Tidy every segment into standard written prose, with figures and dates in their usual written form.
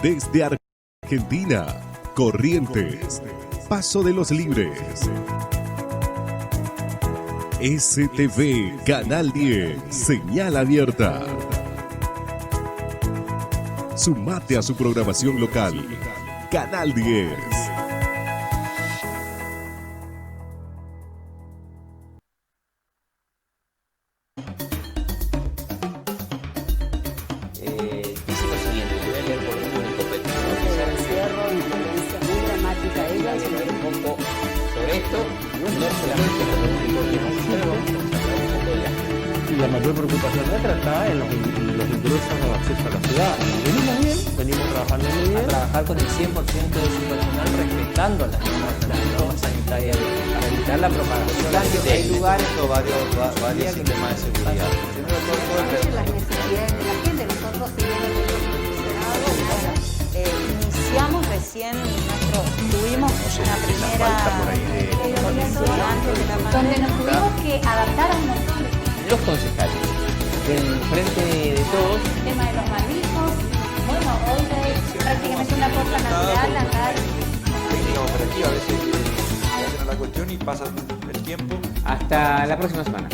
Desde Argentina, Corrientes, Paso de los Libres. STV, Canal 10, señal abierta. Sumate a su programación local. Canal 10. Dice lo siguiente, te voy a leer por un copete. El encierro, violencia muy dramática. Ella Vamos a hablar un poco sobre esto, no solamente lo público que hemos hecho, vamos a hablar un poco de la Y la mayor preocupación nuestra está en los ingresos o acceso a la ciudad. Venimos bien, venimos trabajando muy bien. Trabajar con el 100% de su personal respetando las normas sanitarias para evitar la propagación. Hay lugares o varios sistemas de seguridad. las necesidades de la gente. Nosotros, si bien Iniciamos recién tuvimos una primera condición antes de la donde pandemia. nos tuvimos que adaptar a un montón de cosas. Los concejales del Frente de Todos. El tema de los barbijos. Bueno, hoy es prácticamente una cosa natural andar. Técnica operativa, a veces se hacen a la cuestión y pasa el tiempo. Hasta la próxima semana.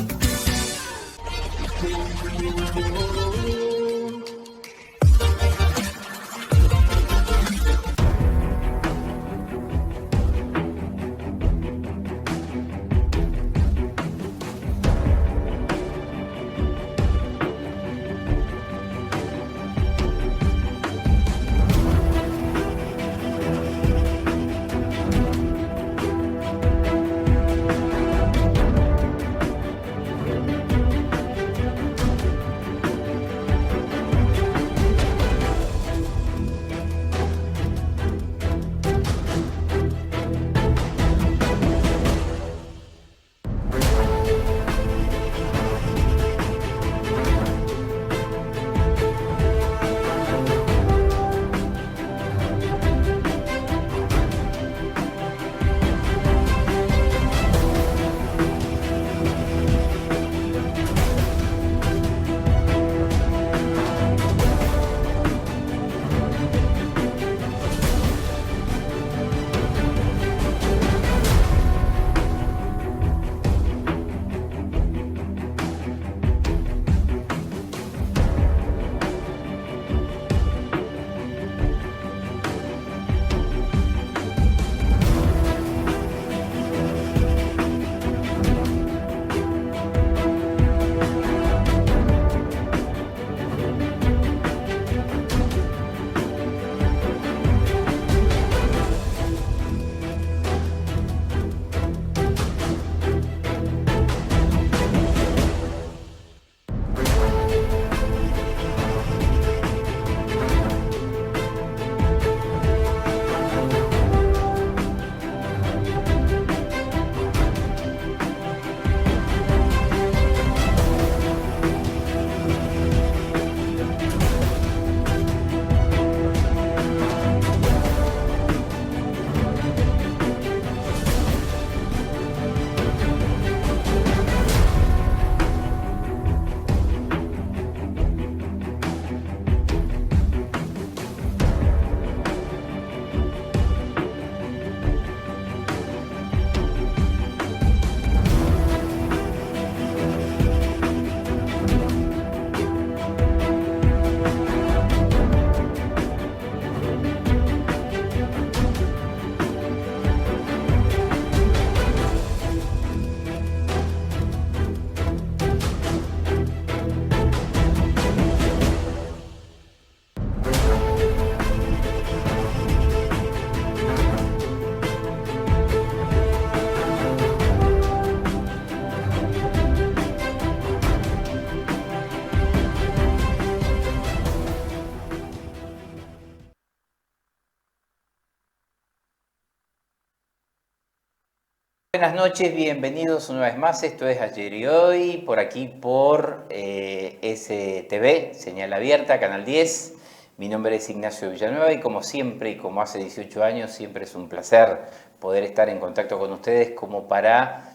Buenas noches, bienvenidos una vez más. Esto es Ayer y Hoy, por aquí por STV, señal abierta, Canal 10. Mi nombre es Ignacio Villanueva y como siempre y como hace 18 años, siempre es un placer poder estar en contacto con ustedes como para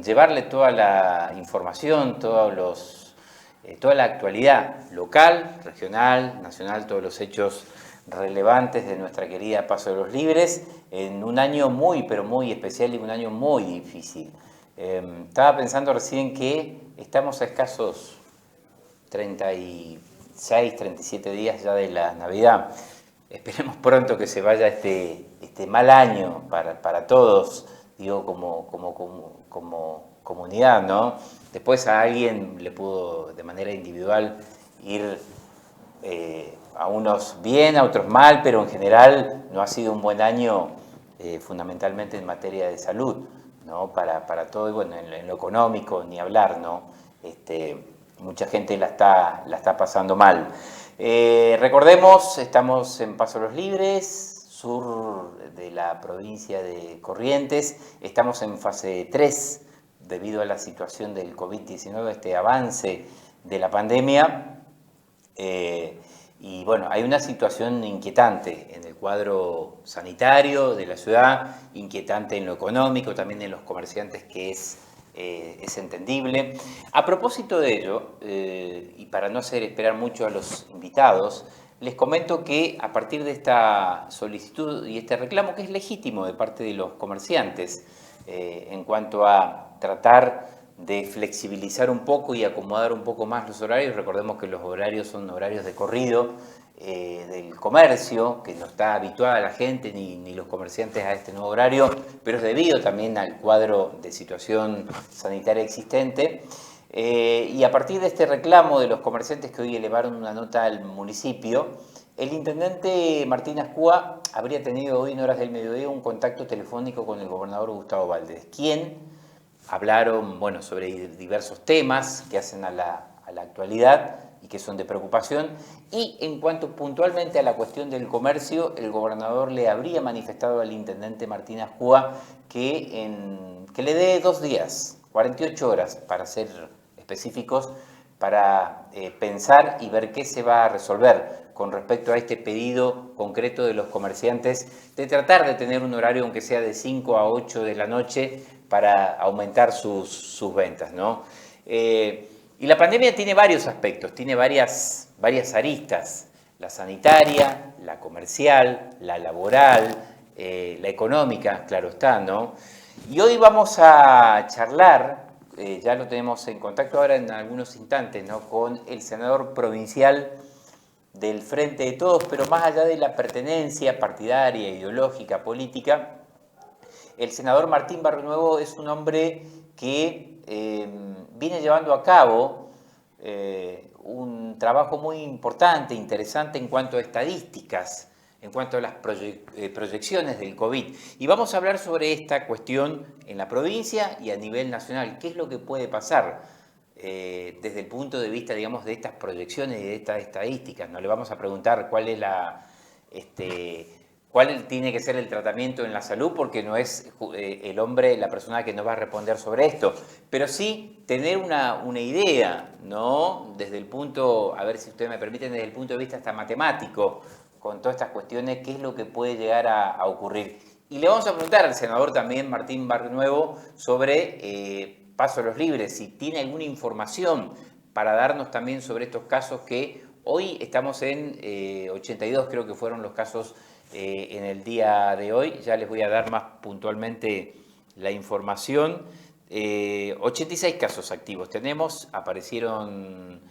llevarle toda la información, toda la actualidad local, regional, nacional, todos los hechos relevantes de nuestra querida Paso de los Libres en un año muy, pero muy especial y un año muy difícil. Estaba pensando recién que estamos a escasos 36, 37 días ya de la Navidad. Esperemos pronto que se vaya este mal año para todos, digo, como comunidad, ¿no? Después a alguien le pudo de manera individual ir a unos bien, a otros mal, pero en general no ha sido un buen año fundamentalmente en materia de salud, ¿no? Para todo, y bueno, en lo económico ni hablar, ¿no? Mucha gente la está pasando mal. Recordemos, estamos en Paso de los Libres, sur de la provincia de Corrientes, estamos en fase 3 debido a la situación del COVID-19, este avance de la pandemia. Y bueno, hay una situación inquietante en el cuadro sanitario de la ciudad, inquietante en lo económico, también en los comerciantes, que es entendible. A propósito de ello, y para no hacer esperar mucho a los invitados, les comento que a partir de esta solicitud y este reclamo, que es legítimo de parte de los comerciantes, en cuanto a tratar de flexibilizar un poco y acomodar un poco más los horarios. Recordemos que los horarios son horarios de corrido del comercio, que no está habituada la gente ni los comerciantes a este nuevo horario, pero es debido también al cuadro de situación sanitaria existente. Y a partir de este reclamo de los comerciantes que hoy elevaron una nota al municipio, el intendente Martín Azcúa habría tenido hoy en horas del mediodía un contacto telefónico con el gobernador Gustavo Valdés, quien hablaron, bueno, sobre diversos temas que hacen a la actualidad y que son de preocupación. Y en cuanto puntualmente a la cuestión del comercio, el gobernador le habría manifestado al intendente Martín Azcúa que le dé 2 días, 48 horas, para ser específicos, para pensar y ver qué se va a resolver con respecto a este pedido concreto de los comerciantes de tratar de tener un horario, aunque sea de 5 a 8 de la noche, para aumentar sus ventas, ¿no? Y la pandemia tiene varios aspectos, tiene varias aristas: la sanitaria, la comercial, la laboral, la económica, claro está, ¿no? Y hoy vamos a charlar, ya lo tenemos en contacto ahora en algunos instantes, ¿no?, con el senador provincial del Frente de Todos, pero más allá de la pertenencia partidaria, ideológica, política. El senador Martín Barrionuevo es un hombre que viene llevando a cabo un trabajo muy importante, interesante en cuanto a estadísticas, en cuanto a las proyecciones del COVID. Y vamos a hablar sobre esta cuestión en la provincia y a nivel nacional. ¿Qué es lo que puede pasar desde el punto de vista, digamos, de estas proyecciones y de estas estadísticas? No le vamos a preguntar cuál es cuál tiene que ser el tratamiento en la salud, porque no es el hombre, la persona que nos va a responder sobre esto, pero sí tener una idea, ¿no? Desde el punto, a ver si ustedes me permiten, desde el punto de vista hasta matemático, con todas estas cuestiones, qué es lo que puede llegar a ocurrir. Y le vamos a preguntar al senador también, Martín Barrionuevo, sobre Paso a los Libres, si tiene alguna información para darnos también sobre estos casos que hoy estamos en 82, creo que fueron los casos en el día de hoy. Ya les voy a dar más puntualmente la información. 86 casos activos tenemos, aparecieron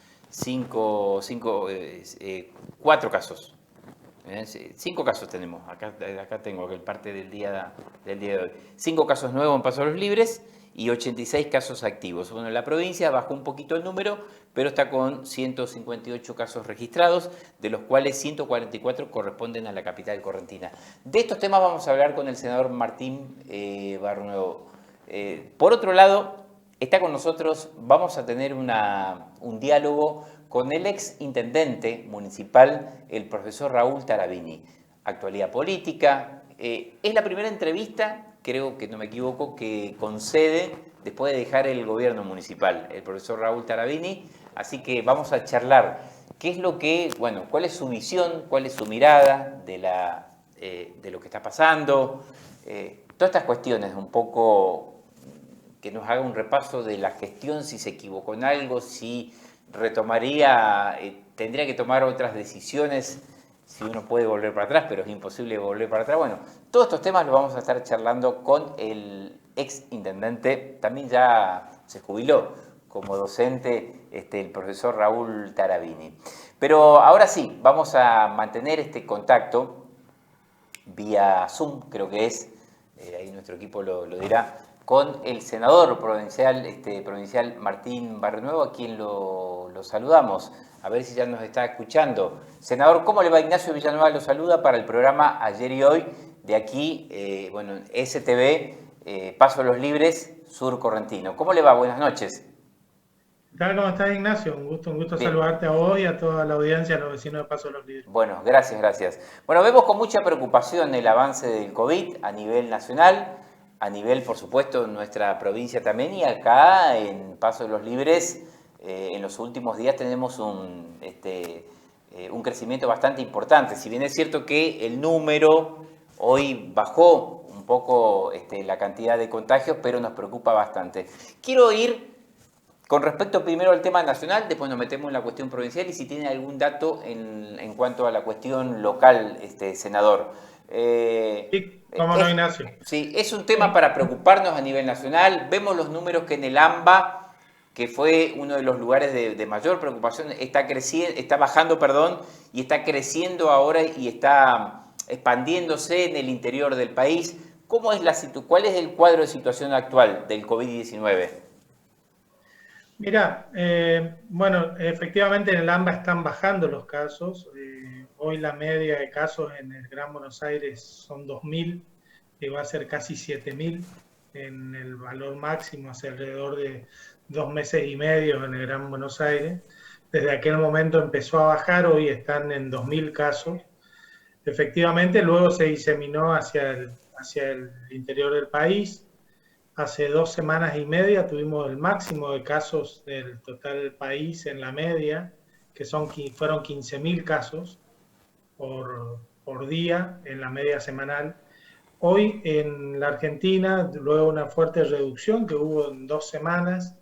4 casos. 5 casos tenemos, acá tengo el parte del día de hoy. 5 casos nuevos en Paso a los Libres y 86 casos activos. Bueno, la provincia bajó un poquito el número, pero está con 158 casos registrados, de los cuales 144 corresponden a la capital correntina. De estos temas vamos a hablar con el senador Martín Barrionuevo. Por otro lado, está con nosotros, vamos a tener un diálogo con el ex intendente municipal, el profesor Raúl Tarabini. Actualidad política. Es la primera entrevista, creo que no me equivoco, que concede después de dejar el gobierno municipal, el profesor Raúl Tarabini. Así que vamos a charlar qué es lo que, bueno, cuál es su visión, cuál es su mirada de lo que está pasando, todas estas cuestiones, un poco que nos haga un repaso de la gestión, si se equivocó en algo, si retomaría, tendría que tomar otras decisiones si uno puede volver para atrás, pero es imposible volver para atrás. Bueno, todos estos temas los vamos a estar charlando con el ex intendente, también ya se jubiló como docente, el profesor Raúl Tarabini. Pero ahora sí, vamos a mantener este contacto vía Zoom, creo que es, ahí nuestro equipo lo dirá, con el senador provincial, provincial Martín Barrionuevo, a quien lo saludamos. A ver si ya nos está escuchando. Senador, ¿cómo le va? Ignacio Villanueva lo saluda para el programa Ayer y Hoy, de aquí, STV, Paso de los Libres, Sur Correntino. ¿Cómo le va? Buenas noches. ¿Qué tal? ¿Cómo estás, Ignacio? Un gusto saludarte a vos y a toda la audiencia, a los vecinos de Paso de los Libres. Bueno, gracias. Bueno, vemos con mucha preocupación el avance del COVID a nivel nacional, a nivel, por supuesto, en nuestra provincia también, y acá en Paso de los Libres, en los últimos días tenemos un crecimiento bastante importante. Si bien es cierto que el número hoy bajó un poco la cantidad de contagios, pero nos preocupa bastante. Quiero ir con respecto primero al tema nacional, después nos metemos en la cuestión provincial y si tiene algún dato en cuanto a la cuestión local, senador. Sí, cómo no, Ignacio. Sí, es un tema para preocuparnos a nivel nacional. Vemos los números que en el AMBA, que fue uno de los lugares de mayor preocupación, está bajando, y está creciendo ahora y está expandiéndose en el interior del país. ¿Cuál es el cuadro de situación actual del COVID-19? Mira, efectivamente en el AMBA están bajando los casos. Hoy la media de casos en el Gran Buenos Aires son 2.000, que va a ser casi 7.000 en el valor máximo, hace alrededor de 2 meses y medio en el Gran Buenos Aires. Desde aquel momento empezó a bajar, hoy están en 2.000 casos. Efectivamente, luego se diseminó hacia el interior del país. Hace 2 semanas y media tuvimos el máximo de casos del total del país en la media, que fueron 15.000 casos por día en la media semanal. Hoy en la Argentina, luego una fuerte reducción que hubo en 2 semanas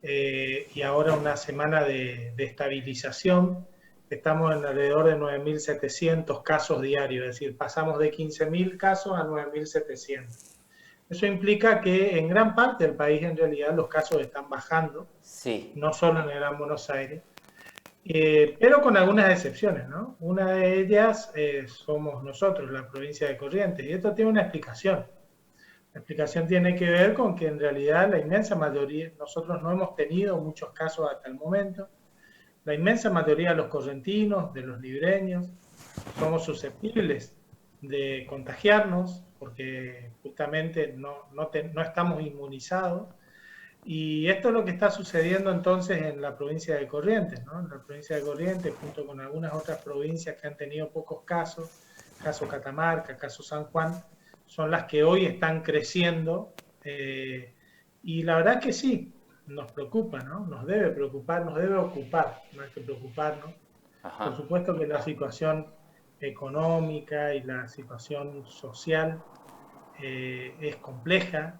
y ahora una semana de estabilización, estamos en alrededor de 9.700 casos diarios, es decir, pasamos de 15.000 casos a 9.700. Eso implica que en gran parte del país en realidad los casos están bajando, sí, no solo en el Gran Buenos Aires, pero con algunas excepciones, ¿no? Una de ellas somos nosotros, la provincia de Corrientes, y esto tiene una explicación. La explicación tiene que ver con que en realidad la inmensa mayoría, nosotros no hemos tenido muchos casos hasta el momento, la inmensa mayoría de los correntinos, de los libreños, somos susceptibles de contagiarnos porque justamente no estamos inmunizados. Y esto es lo que está sucediendo entonces en la provincia de Corrientes, ¿no? En la provincia de Corrientes, junto con algunas otras provincias que han tenido pocos casos, caso Catamarca, caso San Juan, son las que hoy están creciendo. Y la verdad que sí, nos preocupa, ¿no? Nos debe preocupar, nos debe ocupar, más que preocuparnos. Ajá. Por supuesto que la situación económica y la situación social es compleja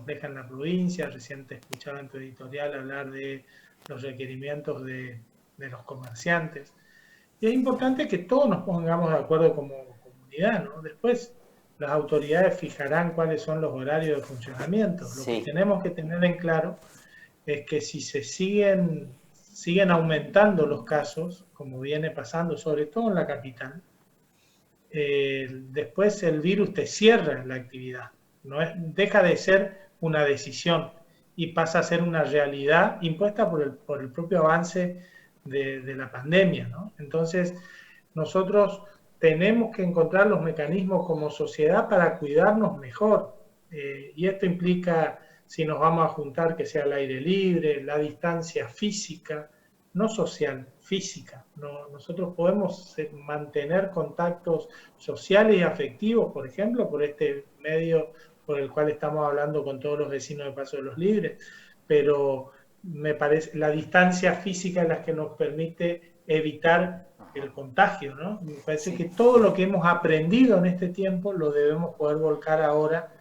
en la provincia. Recién te escuchaba en tu editorial hablar de los requerimientos de los comerciantes. Y es importante que todos nos pongamos de acuerdo como comunidad, ¿no? Después las autoridades fijarán cuáles son los horarios de funcionamiento. Lo que tenemos que tener en claro es que si se siguen aumentando los casos, como viene pasando, sobre todo en la capital, después el virus te cierra la actividad. Deja de ser una decisión y pasa a ser una realidad impuesta por el propio avance de la pandemia, ¿no? Entonces, nosotros tenemos que encontrar los mecanismos como sociedad para cuidarnos mejor. Y esto implica, si nos vamos a juntar, que sea al aire libre, la distancia física, no social, física. Nosotros podemos mantener contactos sociales y afectivos, por ejemplo, por este medio por el cual estamos hablando con todos los vecinos de Paso de los Libres, pero me parece la distancia física es la que nos permite evitar el contagio, ¿no? Me parece que todo lo que hemos aprendido en este tiempo lo debemos poder volcar ahora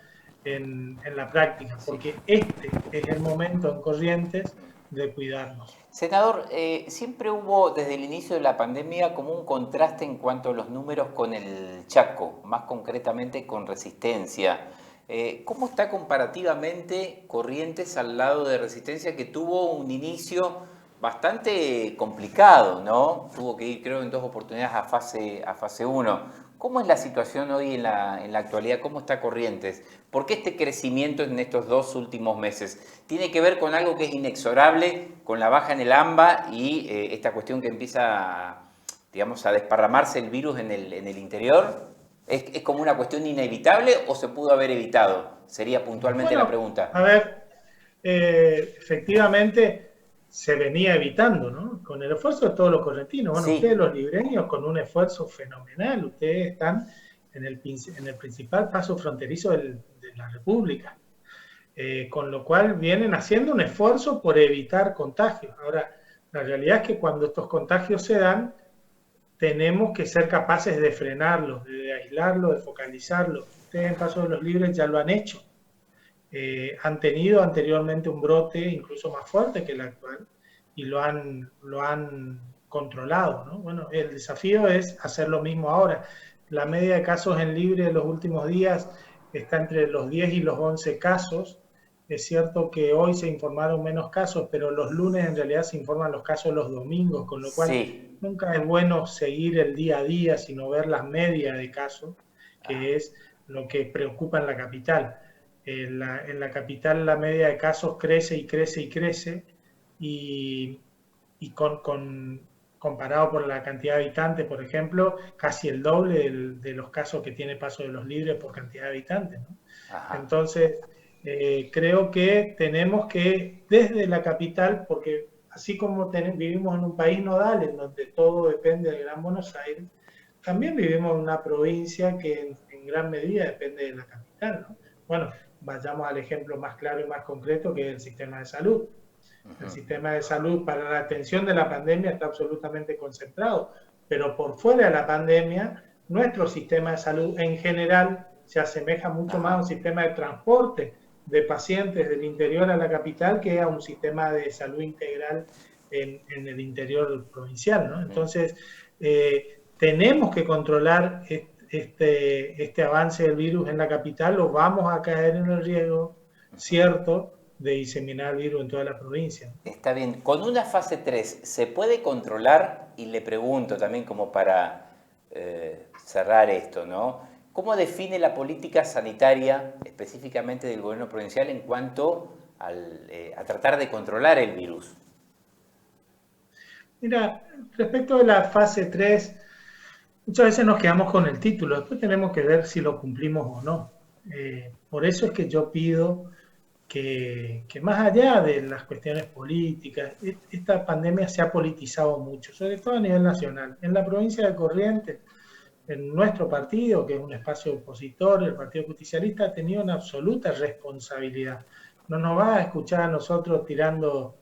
en la práctica, porque este es el momento en Corrientes de cuidarnos. Senador, siempre hubo desde el inicio de la pandemia como un contraste en cuanto a los números con el Chaco, más concretamente con Resistencia. ¿Cómo está comparativamente Corrientes al lado de Resistencia, que tuvo un inicio bastante complicado, ¿no? Tuvo que ir, creo, en 2 oportunidades a fase 1. ¿Cómo es la situación hoy en la actualidad? ¿Cómo está Corrientes? ¿Por qué este crecimiento en estos 2 últimos meses? ¿Tiene que ver con algo que es inexorable, con la baja en el AMBA y esta cuestión que empieza, digamos, a desparramarse el virus en el interior? ¿Es como una cuestión inevitable o se pudo haber evitado? Sería puntualmente la pregunta. A ver, efectivamente se venía evitando, ¿no? Con el esfuerzo de todos los correntinos. Bueno, sí. Ustedes los libreños con un esfuerzo fenomenal, ustedes están en el principal paso fronterizo de la República, con lo cual vienen haciendo un esfuerzo por evitar contagios. Ahora, la realidad es que cuando estos contagios se dan, tenemos que ser capaces de frenarlos, de aislarlos, de focalizarlos. Ustedes en Paso de los Libres ya lo han hecho. Han tenido anteriormente un brote incluso más fuerte que el actual y lo han controlado, ¿no? Bueno, el desafío es hacer lo mismo ahora. La media de casos en Libre de los últimos días está entre los 10 y los 11 casos. Es cierto que hoy se informaron menos casos, pero los lunes en realidad se informan los casos los domingos, con lo cual sí, nunca es bueno seguir el día a día, sino ver las medias de casos, que es lo que preocupa en la capital. En la capital la media de casos crece y crece y crece, y comparado por la cantidad de habitantes, por ejemplo, casi el doble de los casos que tiene Paso de los Libres por cantidad de habitantes, ¿no? Entonces, creo que tenemos que, desde la capital, porque así como vivimos en un país nodal en donde todo depende del Gran Buenos Aires, también vivimos en una provincia que en gran medida depende de la capital, ¿no? Bueno, vayamos al ejemplo más claro y más concreto, que es el sistema de salud. El sistema de salud para la atención de la pandemia está absolutamente concentrado, pero por fuera de la pandemia, nuestro sistema de salud en general se asemeja mucho más a un sistema de transporte de pacientes del interior a la capital que a un sistema de salud integral en el interior provincial, ¿no? Entonces, tenemos que controlar este avance del virus en la capital, o vamos a caer en el riesgo cierto de diseminar el virus en toda la provincia. Está bien. Con una fase 3, ¿se puede controlar? Y le pregunto también como para cerrar esto, ¿no? ¿Cómo define la política sanitaria específicamente del gobierno provincial en cuanto a tratar de controlar el virus? Mira, respecto de la fase 3, muchas veces nos quedamos con el título, después tenemos que ver si lo cumplimos o no. Por eso es que yo pido que más allá de las cuestiones políticas, esta pandemia se ha politizado mucho, sobre todo a nivel nacional. En la provincia de Corrientes, en nuestro partido, que es un espacio opositor, el Partido Justicialista ha tenido una absoluta responsabilidad. No nos va a escuchar a nosotros tirando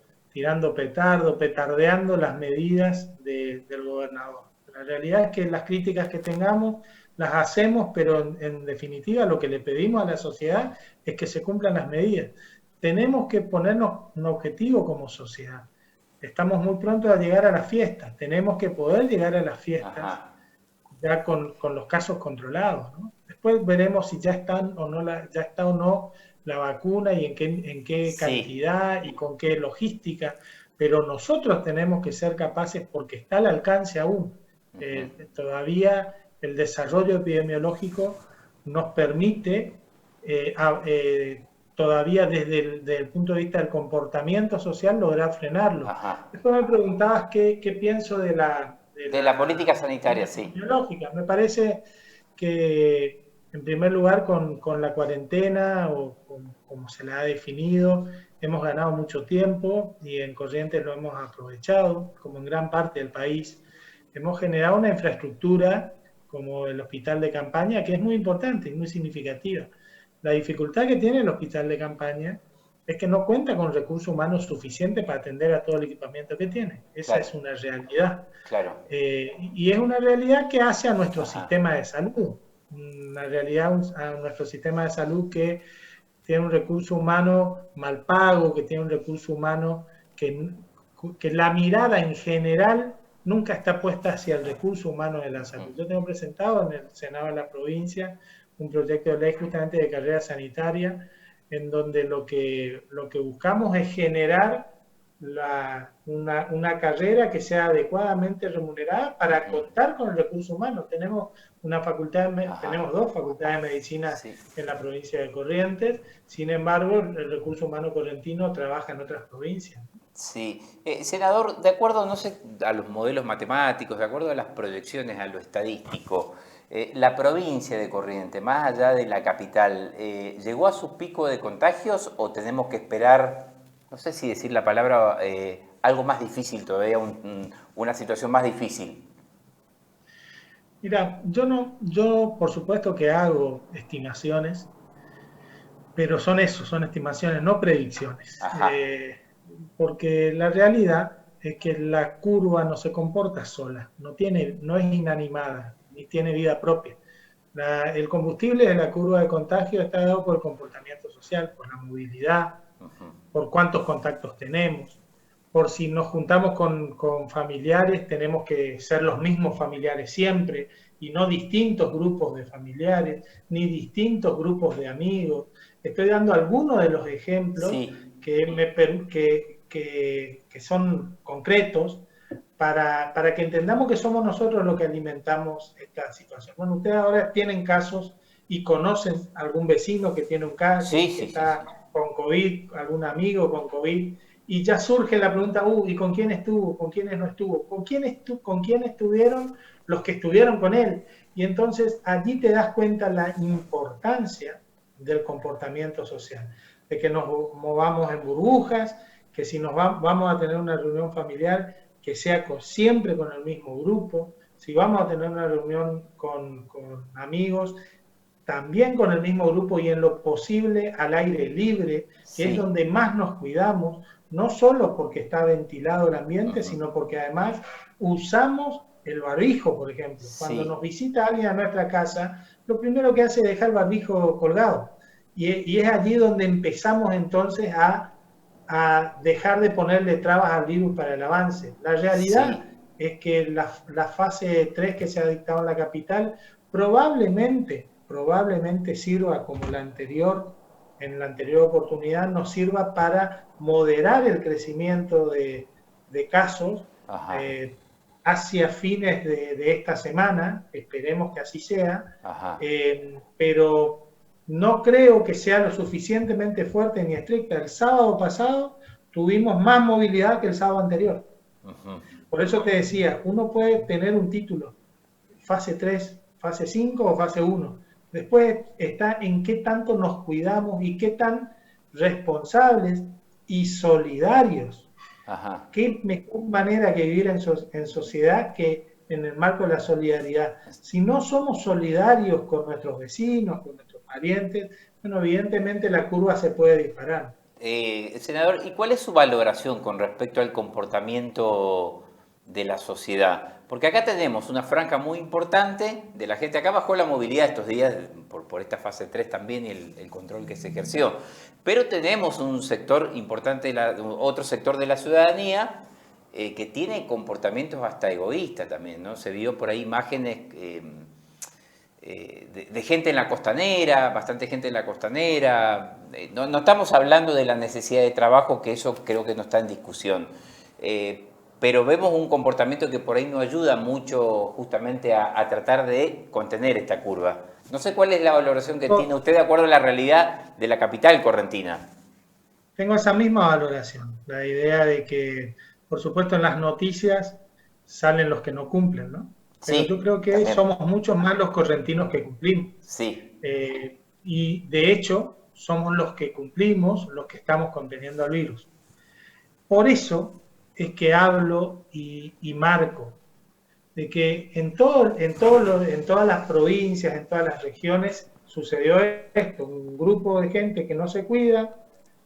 petardeando las medidas del gobernador. La realidad es que las críticas que tengamos las hacemos, pero en definitiva lo que le pedimos a la sociedad es que se cumplan las medidas. Tenemos que ponernos un objetivo como sociedad. Estamos muy pronto a llegar a las fiestas. Tenemos que poder llegar a las fiestas ya con los casos controlados, ¿no? Después veremos si ya está o no la vacuna y en qué cantidad y con qué logística, pero nosotros tenemos que ser capaces, porque está al alcance aún. Todavía el desarrollo epidemiológico nos permite, todavía desde el punto de vista del comportamiento social, lograr frenarlo. Después me preguntabas qué pienso de la política sanitaria, sí. Biológica. Me parece que, en primer lugar, con la cuarentena, o como se la ha definido, hemos ganado mucho tiempo y en Corrientes lo hemos aprovechado, como en gran parte del país. Hemos generado una infraestructura como el hospital de campaña, que es muy importante y muy significativa. La dificultad que tiene el hospital de campaña es que no cuenta con recursos humanos suficientes para atender a todo el equipamiento que tiene. Esa es una realidad. Claro. Y es una realidad que hace a nuestro sistema de salud. Una realidad a nuestro sistema de salud que tiene un recurso humano mal pago, que tiene un recurso humano que la mirada en general nunca está puesta hacia el recurso humano de la salud. Yo tengo presentado en el Senado de la provincia un proyecto de ley justamente de carrera sanitaria, en donde lo que buscamos es generar una carrera que sea adecuadamente remunerada para contar con el recurso humano. Tenemos tenemos 2 facultades de medicina en la provincia de Corrientes, sin embargo el recurso humano correntino trabaja en otras provincias. Sí. Senador, de acuerdo, no sé, a los modelos matemáticos, de acuerdo a las proyecciones, a lo estadístico, la provincia de Corrientes, más allá de la capital, ¿llegó a su pico de contagios o tenemos que esperar, no sé si decir la palabra, algo más difícil todavía, una situación más difícil? Mira, yo por supuesto que hago estimaciones, pero son estimaciones, no predicciones. Porque la realidad es que la curva no se comporta sola, no es inanimada, ni tiene vida propia. El combustible de la curva de contagio está dado por el comportamiento social, por la movilidad, por cuántos contactos tenemos, por si nos juntamos con familiares, tenemos que ser los mismos familiares siempre, y no distintos grupos de familiares, ni distintos grupos de amigos. Estoy dando algunos de los ejemplos que son concretos para que entendamos que somos nosotros los que alimentamos esta situación. Bueno, ustedes ahora tienen casos y conocen algún vecino que tiene un caso, que está con COVID, algún amigo con COVID, y ya surge la pregunta, ¿y con quién estuvo? ¿Con quiénes no estuvo? ¿Con quién estuvieron los que estuvieron con él? Y entonces allí te das cuenta la importancia del comportamiento social, de que nos movamos en burbujas, que si vamos a tener una reunión familiar, que sea siempre con el mismo grupo, si vamos a tener una reunión con amigos, también con el mismo grupo y en lo posible al aire libre, que es donde más nos cuidamos, no solo porque está ventilado el ambiente, sino porque además usamos el barbijo, por ejemplo. Cuando nos visita alguien a nuestra casa, lo primero que hace es dejar el barbijo colgado. Y es allí donde empezamos entonces a dejar de ponerle trabas al virus para el avance. La realidad es que la fase 3 que se ha dictado en la capital probablemente sirva como en la anterior oportunidad, nos sirva para moderar el crecimiento de casos hacia fines de esta semana. Esperemos que así sea, pero no creo que sea lo suficientemente fuerte ni estricta. El sábado pasado tuvimos más movilidad que el sábado anterior. Por eso te decía, uno puede tener un título, fase 3, fase 5 o fase 1. Después está en qué tanto nos cuidamos y qué tan responsables y solidarios. Qué mejor manera que vivir en sociedad que en el marco de la solidaridad. Si no somos solidarios con nuestros vecinos, con nuestros parientes, bueno, evidentemente la curva se puede disparar. Senador, ¿y cuál es su valoración con respecto al comportamiento de la sociedad? Porque acá tenemos una franja muy importante de la gente. Acá bajó la movilidad estos días por esta fase 3 también y el control que se ejerció. Pero tenemos un sector importante, otro sector de la ciudadanía que tiene comportamientos hasta egoístas también, ¿no? Se vio por ahí imágenes de gente en la costanera, bastante gente en la costanera. No estamos hablando de la necesidad de trabajo, que eso creo que no está en discusión. Pero vemos un comportamiento que por ahí no ayuda mucho justamente a tratar de contener esta curva. No sé cuál es la valoración que tiene usted de acuerdo a la realidad de la capital correntina. Tengo esa misma valoración, la idea de que, por supuesto, en las noticias salen los que no cumplen, ¿no? Pero yo creo que también somos muchos más los correntinos que cumplimos. Y de hecho, somos los que cumplimos, los que estamos conteniendo al virus. Por eso es que hablo y marco de que en todas las provincias, en todas las regiones, sucedió esto: un grupo de gente que no se cuida,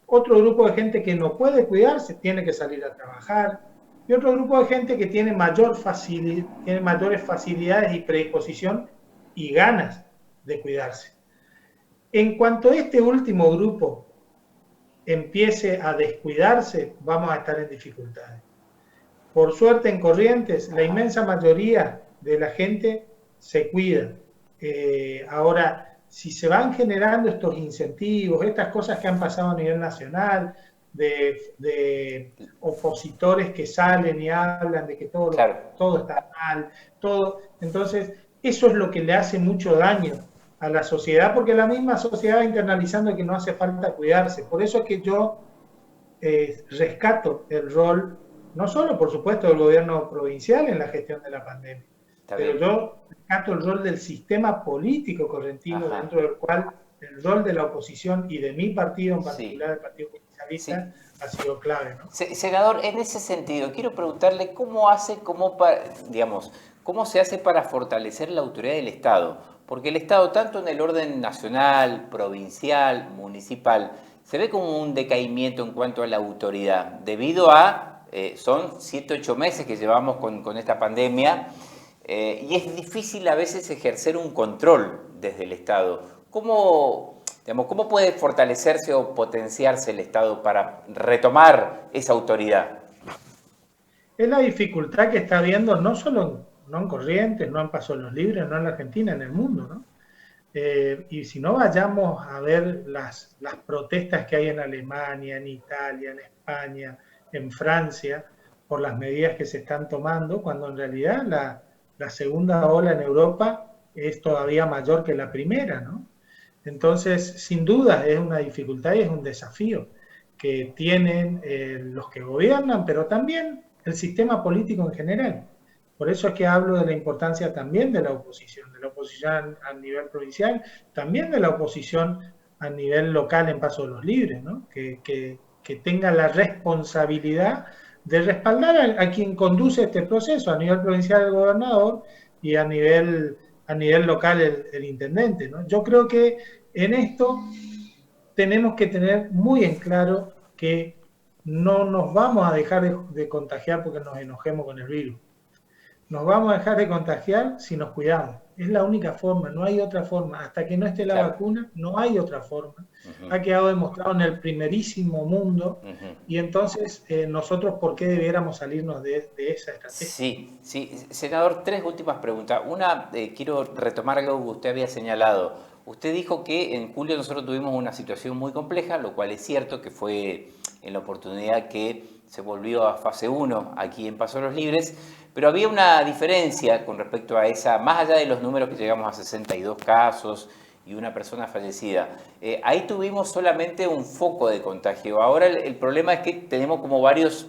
otro grupo de gente que no puede cuidarse, tiene que salir a trabajar, y otro grupo de gente que tiene mayores facilidades y predisposición y ganas de cuidarse. En cuanto este último grupo empiece a descuidarse, vamos a estar en dificultades. Por suerte en Corrientes, la inmensa mayoría de la gente se cuida. Ahora, si se van generando estos incentivos, estas cosas que han pasado a nivel nacional, de opositores que salen y hablan de que todo está mal, entonces eso es lo que le hace mucho daño a la sociedad, porque la misma sociedad va internalizando que no hace falta cuidarse. Por eso es que yo rescato el rol, no solo por supuesto del gobierno provincial en la gestión de la pandemia, pero yo rescato el rol del sistema político correntino, dentro del cual el rol de la oposición y de mi partido en particular, el Partido Justicialista, ha sido clave, ¿no? Senador, en ese sentido, quiero preguntarle cómo se hace para fortalecer la autoridad del Estado, porque el Estado, tanto en el orden nacional, provincial, municipal, se ve como un decaimiento en cuanto a la autoridad, debido a, son 7, 8 meses que llevamos con esta pandemia, y es difícil a veces ejercer un control desde el Estado. ¿Cómo puede fortalecerse o potenciarse el Estado para retomar esa autoridad? Es la dificultad que está habiendo no solo en Corrientes, no en Paso Los Libres, no en la Argentina, en el mundo, ¿no? Y si no, vayamos a ver las protestas que hay en Alemania, en Italia, en España, en Francia, por las medidas que se están tomando, cuando en realidad la segunda ola en Europa es todavía mayor que la primera, ¿no? Entonces, sin duda, es una dificultad y es un desafío que tienen los que gobiernan, pero también el sistema político en general. Por eso es que hablo de la importancia también de la oposición a nivel provincial, también de la oposición a nivel local en Paso de los Libres, ¿no? Que tenga la responsabilidad de respaldar a quien conduce este proceso, a nivel provincial el gobernador y a nivel local el intendente, ¿no? Yo creo que en esto tenemos que tener muy en claro que no nos vamos a dejar de contagiar porque nos enojemos con el virus. Nos vamos a dejar de contagiar si nos cuidamos. Es la única forma, no hay otra forma. Hasta que no esté la vacuna, no hay otra forma. Ha quedado demostrado en el primerísimo mundo y entonces nosotros, ¿por qué debiéramos salirnos de esa estrategia? Sí. Senador, 3 últimas preguntas. Una, quiero retomar algo que usted había señalado. Usted dijo que en julio nosotros tuvimos una situación muy compleja, lo cual es cierto, que fue en la oportunidad que se volvió a fase 1 aquí en Paso Los Libres, pero había una diferencia con respecto a esa, más allá de los números que llegamos a 62 casos y una persona fallecida. Ahí tuvimos solamente un foco de contagio. Ahora el problema es que tenemos como varios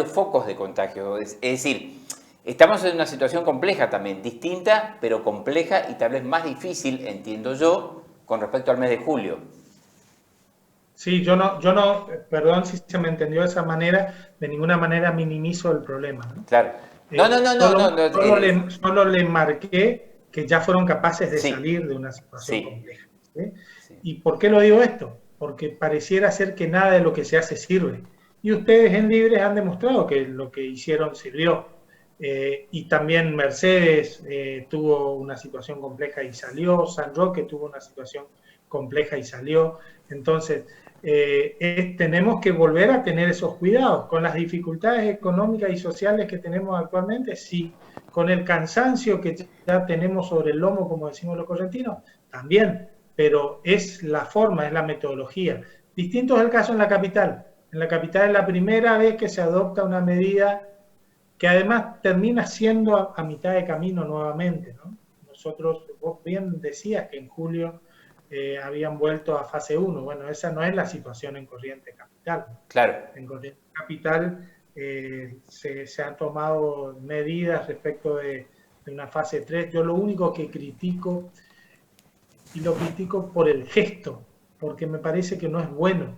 focos de contagio. Es decir, estamos en una situación compleja también, distinta, pero compleja y tal vez más difícil, entiendo yo, con respecto al mes de julio. Sí, yo no, perdón si se me entendió de esa manera, de ninguna manera minimizo el problema, ¿no? Claro. Solo le marqué que ya fueron capaces de salir de una situación compleja. ¿Sí? ¿Y por qué lo digo esto? Porque pareciera ser que nada de lo que se hace sirve. Y ustedes en Libres han demostrado que lo que hicieron sirvió. Y también Mercedes tuvo una situación compleja y salió, San Roque tuvo una situación compleja y salió. Entonces, tenemos que volver a tener esos cuidados. Con las dificultades económicas y sociales que tenemos actualmente, sí. Con el cansancio que ya tenemos sobre el lomo, como decimos los correntinos, también. Pero es la forma, es la metodología. Distinto es el caso en la capital. En la capital es la primera vez que se adopta una medida que además termina siendo a mitad de camino nuevamente, ¿no? Nosotros, vos bien decías que en julio habían vuelto a fase 1. Bueno, esa no es la situación en Corrientes Capital. Claro. En Corrientes Capital se han tomado medidas respecto de una fase 3. Yo lo único que critico, y lo critico por el gesto, porque me parece que no es bueno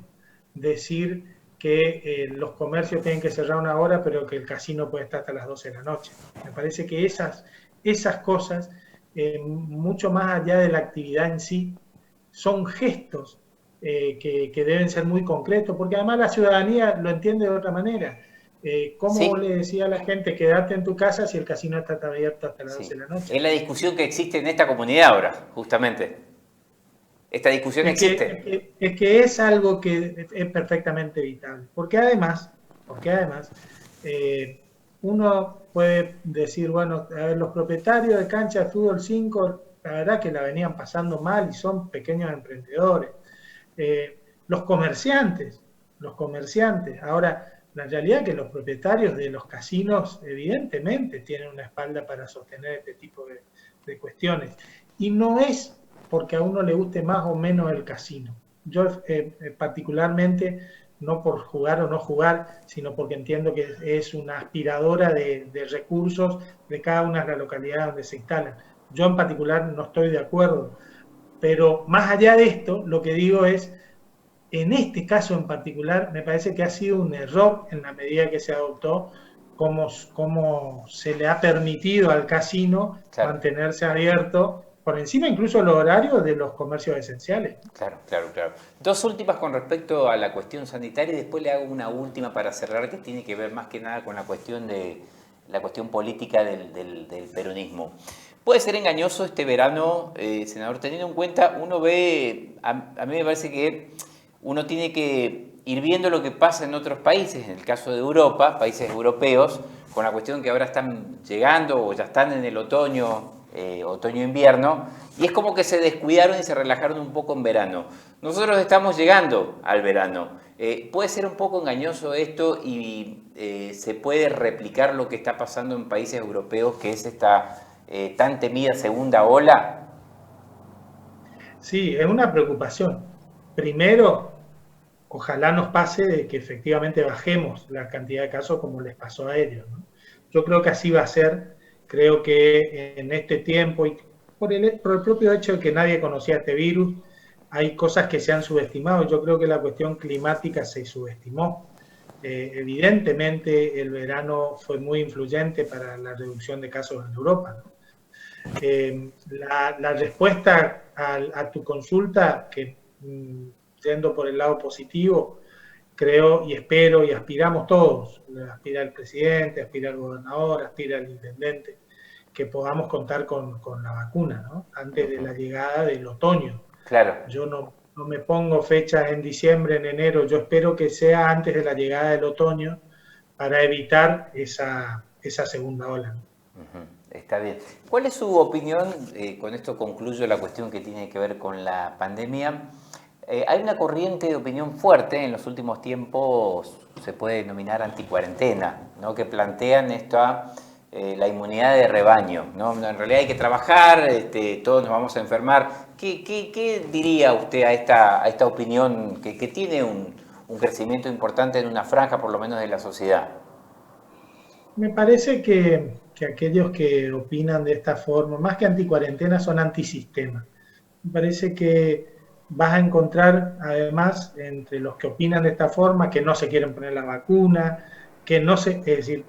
decir que los comercios tienen que cerrar una hora, pero que el casino puede estar hasta las 12 de la noche. Me parece que esas cosas, mucho más allá de la actividad en sí, son gestos que deben ser muy concretos, porque además la ciudadanía lo entiende de otra manera. ¿Cómo le decía a la gente, quédate en tu casa si el casino está abierto hasta las 12 de la noche? Es la discusión que existe en esta comunidad ahora, justamente. Esta discusión existe. Es que es algo que es perfectamente vital, porque además uno puede decir, bueno, a ver, los propietarios de cancha de fútbol 5, la verdad que la venían pasando mal y son pequeños emprendedores. Los comerciantes. Ahora, la realidad es que los propietarios de los casinos evidentemente tienen una espalda para sostener este tipo de cuestiones. Y no es porque a uno le guste más o menos el casino. Yo particularmente, no por jugar o no jugar, sino porque entiendo que es una aspiradora de recursos de cada una de las localidades donde se instalan. Yo en particular no estoy de acuerdo, pero más allá de esto, lo que digo es, en este caso en particular, me parece que ha sido un error en la medida que se adoptó, cómo se le ha permitido al casino mantenerse abierto, por encima incluso los horarios de los comercios esenciales. Claro. Dos últimas con respecto a la cuestión sanitaria y después le hago una última para cerrar que tiene que ver más que nada con la cuestión política del peronismo. Puede ser engañoso este verano, senador, teniendo en cuenta, uno ve, a mí me parece que uno tiene que ir viendo lo que pasa en otros países, en el caso de Europa, países europeos, con la cuestión que ahora están llegando o ya están en el otoño-invierno, y es como que se descuidaron y se relajaron un poco en verano. Nosotros estamos llegando al verano. Puede ser un poco engañoso esto y se puede replicar lo que está pasando en países europeos, que es esta tan temida segunda ola. Sí, es una preocupación. Primero, ojalá nos pase de que efectivamente bajemos la cantidad de casos como les pasó a ellos, ¿no? Yo creo que así va a ser. Creo que en este tiempo, y por el propio hecho de que nadie conocía este virus, hay cosas que se han subestimado. Yo creo que la cuestión climática se subestimó. Evidentemente el verano fue muy influyente para la reducción de casos en Europa, ¿no? La respuesta a tu consulta, que yendo por el lado positivo, creo y espero y aspiramos todos, aspira el presidente, aspira el gobernador, aspira el intendente, que podamos contar con la vacuna, ¿no? Antes de la llegada del otoño. Claro. Yo no me pongo fechas en diciembre, en enero, yo espero que sea antes de la llegada del otoño para evitar esa segunda ola. Está bien. ¿Cuál es su opinión? Con esto concluyo la cuestión que tiene que ver con la pandemia. Hay una corriente de opinión fuerte en los últimos tiempos, se puede denominar anticuarentena, ¿no? Que plantean la inmunidad de rebaño, ¿no? En realidad hay que trabajar, todos nos vamos a enfermar. ¿Qué diría usted a esta opinión que tiene un crecimiento importante en una franja, por lo menos, de la sociedad? Me parece que aquellos que opinan de esta forma, más que anticuarentena, son antisistema. Me parece que vas a encontrar, además, entre los que opinan de esta forma, que no se quieren poner la vacuna, es decir,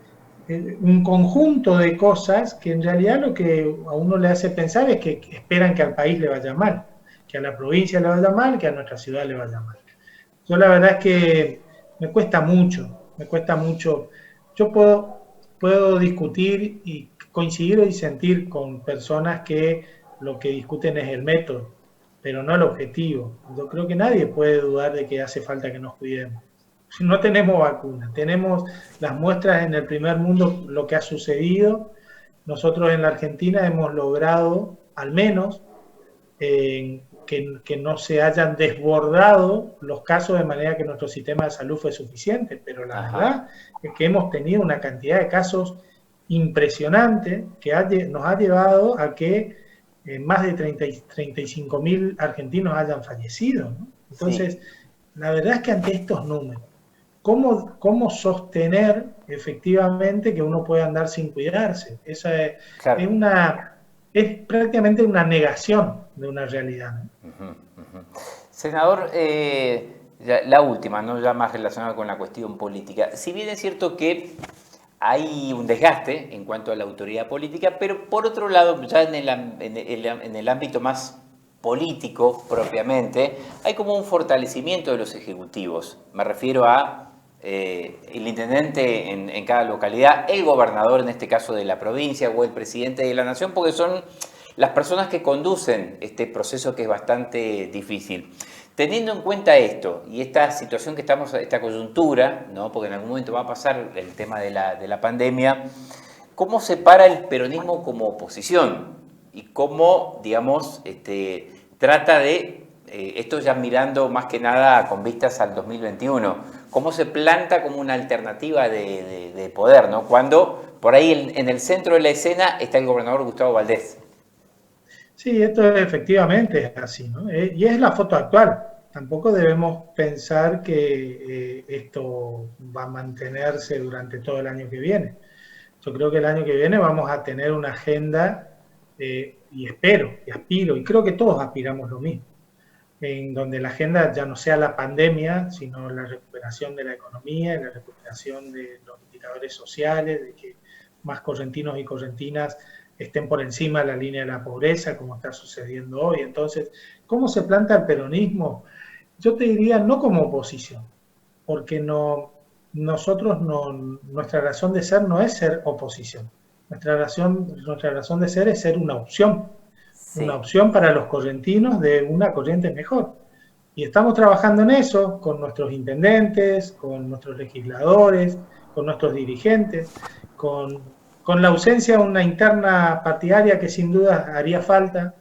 un conjunto de cosas que en realidad lo que a uno le hace pensar es que esperan que al país le vaya mal, que a la provincia le vaya mal, que a nuestra ciudad le vaya mal. Yo la verdad es que me cuesta mucho. Yo puedo discutir y coincidir y sentir con personas que lo que discuten es el método, pero no el objetivo. Yo creo que nadie puede dudar de que hace falta que nos cuidemos. No tenemos vacuna, tenemos las muestras en el primer mundo, lo que ha sucedido. Nosotros en la Argentina hemos logrado, al menos, que no se hayan desbordado los casos de manera que nuestro sistema de salud fue suficiente, pero la verdad es que hemos tenido una cantidad de casos impresionante que nos ha llevado a que más de 35.000 argentinos hayan fallecido, ¿no? Entonces, la verdad es que ante estos números, ¿cómo sostener efectivamente que uno puede andar sin cuidarse? Esa es prácticamente una negación de una realidad, ¿no? Senador, la última, ¿no? Ya más relacionada con la cuestión política. Si bien es cierto que hay un desgaste en cuanto a la autoridad política, pero por otro lado, ya en el ámbito más político propiamente, hay como un fortalecimiento de los ejecutivos. Me refiero a el intendente en cada localidad, el gobernador en este caso de la provincia o el presidente de la nación, porque son las personas que conducen este proceso que es bastante difícil. teniendo en cuenta esto y esta situación que estamos, esta coyuntura, ¿no? Porque en algún momento va a pasar el tema de la pandemia, ¿cómo se para el peronismo como oposición? Y cómo, digamos, trata de, esto ya mirando más que nada con vistas al 2021, cómo se planta como una alternativa de poder, ¿no? Cuando por ahí en el centro de la escena está el gobernador Gustavo Valdés. Sí, esto efectivamente es así, ¿no? Y es la foto actual. Tampoco debemos pensar que esto va a mantenerse durante todo el año que viene. Yo creo que el año que viene vamos a tener una agenda, y espero, y aspiro, y creo que todos aspiramos lo mismo, en donde la agenda ya no sea la pandemia, sino la recuperación de la economía, la recuperación de los indicadores sociales, de que más correntinos y correntinas estén por encima de la línea de la pobreza, como está sucediendo hoy. Entonces, ¿cómo se planta el peronismo? Yo te diría no como oposición, porque nuestra razón de ser no es ser oposición. Nuestra razón de ser es ser una opción. Sí. Una opción para los correntinos de una corriente mejor. Y estamos trabajando en eso con nuestros intendentes, con nuestros legisladores, con nuestros dirigentes, con la ausencia de una interna partidaria que sin duda haría falta,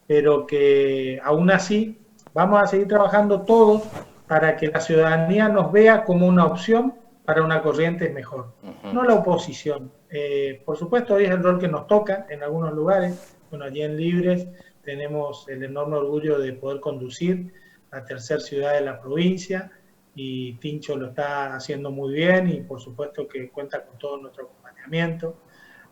pero que aún así vamos a seguir trabajando todos para que la ciudadanía nos vea como una opción para una corriente mejor, no la oposición. Por supuesto, hoy es el rol que nos toca en algunos lugares. Bueno, allí en Libres tenemos el enorme orgullo de poder conducir la tercera ciudad de la provincia, y Tincho lo está haciendo muy bien, y por supuesto que cuenta con todo nuestro acompañamiento.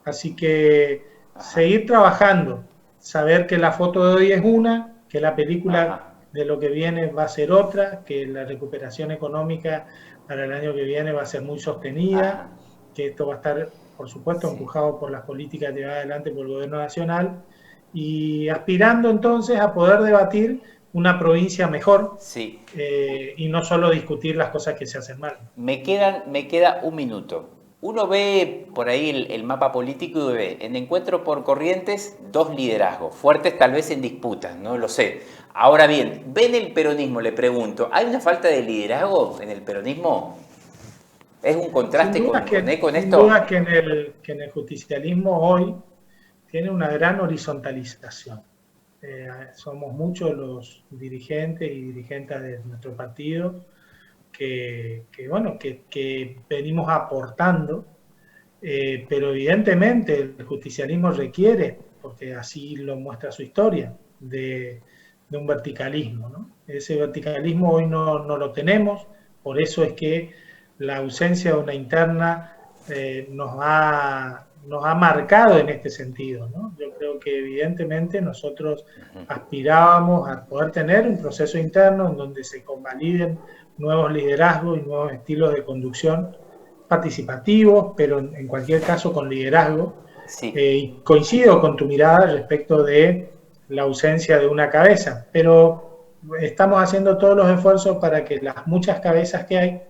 Así que seguir trabajando, saber que la foto de hoy es una, que la película de lo que viene va a ser otra, que la recuperación económica para el año que viene va a ser muy sostenida, que esto va a estar, por supuesto, empujado por las políticas llevadas adelante por el gobierno nacional, y aspirando entonces a poder debatir una provincia mejor, y no solo discutir las cosas que se hacen mal. Me queda un minuto. Uno ve por ahí el mapa político y ve en Encuentro por Corrientes 2 liderazgos, fuertes tal vez en disputas, no lo sé. Ahora bien, ¿ven el peronismo? Le pregunto, ¿hay una falta de liderazgo en el peronismo? ¿Es un contraste con esto? Sin duda que en el justicialismo hoy tiene una gran horizontalización. Somos muchos los dirigentes y dirigentes de nuestro partido que venimos aportando, pero evidentemente el justicialismo requiere, porque así lo muestra su historia, de un verticalismo, ¿no? Ese verticalismo hoy no lo tenemos, por eso es que la ausencia de una interna nos ha marcado en este sentido, ¿no? Yo creo que evidentemente nosotros aspirábamos a poder tener un proceso interno en donde se convaliden nuevos liderazgos y nuevos estilos de conducción participativos, pero en cualquier caso con liderazgo. Y coincido con tu mirada respecto de la ausencia de una cabeza, pero estamos haciendo todos los esfuerzos para que las muchas cabezas que hay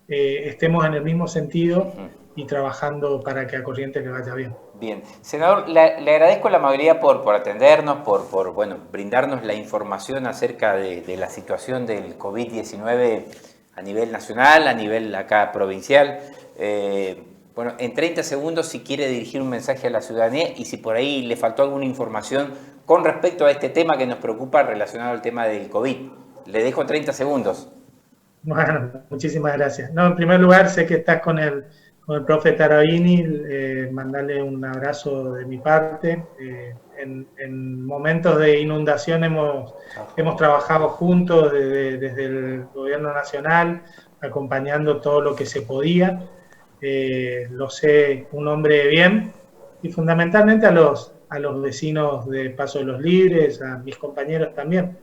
estemos en el mismo sentido y trabajando para que a Corrientes le vaya bien. Bien. Senador, le agradezco la amabilidad por atendernos, por brindarnos la información acerca de la situación del COVID-19 a nivel nacional, a nivel acá provincial. En 30 segundos, si quiere dirigir un mensaje a la ciudadanía y si por ahí le faltó alguna información con respecto a este tema que nos preocupa relacionado al tema del COVID. Le dejo 30 segundos. Bueno, muchísimas gracias. No, en primer lugar, sé que estás con el profe Tarabini, mandarle un abrazo de mi parte. En momentos de inundación hemos trabajado juntos desde el gobierno nacional, acompañando todo lo que se podía. Lo sé, un hombre de bien, y fundamentalmente a los vecinos de Paso de los Libres, a mis compañeros también.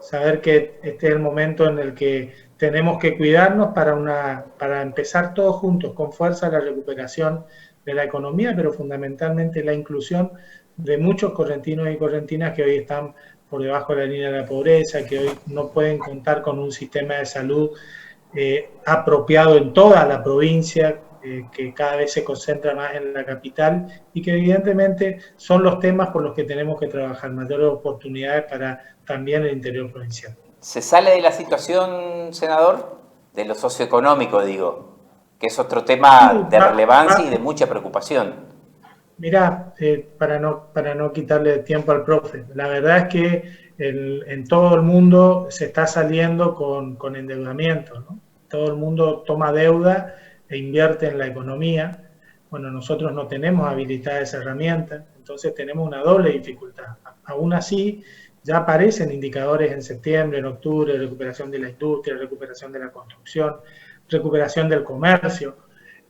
Saber que este es el momento en el que tenemos que cuidarnos para empezar todos juntos con fuerza la recuperación de la economía, pero fundamentalmente la inclusión de muchos correntinos y correntinas que hoy están por debajo de la línea de la pobreza, que hoy no pueden contar con un sistema de salud apropiado en toda la provincia, que cada vez se concentra más en la capital, y que evidentemente son los temas por los que tenemos que trabajar, mayores oportunidades para también el interior provincial. ¿Se sale de la situación, senador? De lo socioeconómico, digo, que es otro tema de relevancia y de mucha preocupación. Mirá, para no quitarle tiempo al profe, la verdad es que en todo el mundo se está saliendo con endeudamiento, ¿no? Todo el mundo toma deuda e invierte en la economía. Bueno, nosotros no tenemos habilitada esa herramienta, entonces tenemos una doble dificultad. Aún así, ya aparecen indicadores en septiembre, en octubre, recuperación de la industria, recuperación de la construcción, recuperación del comercio,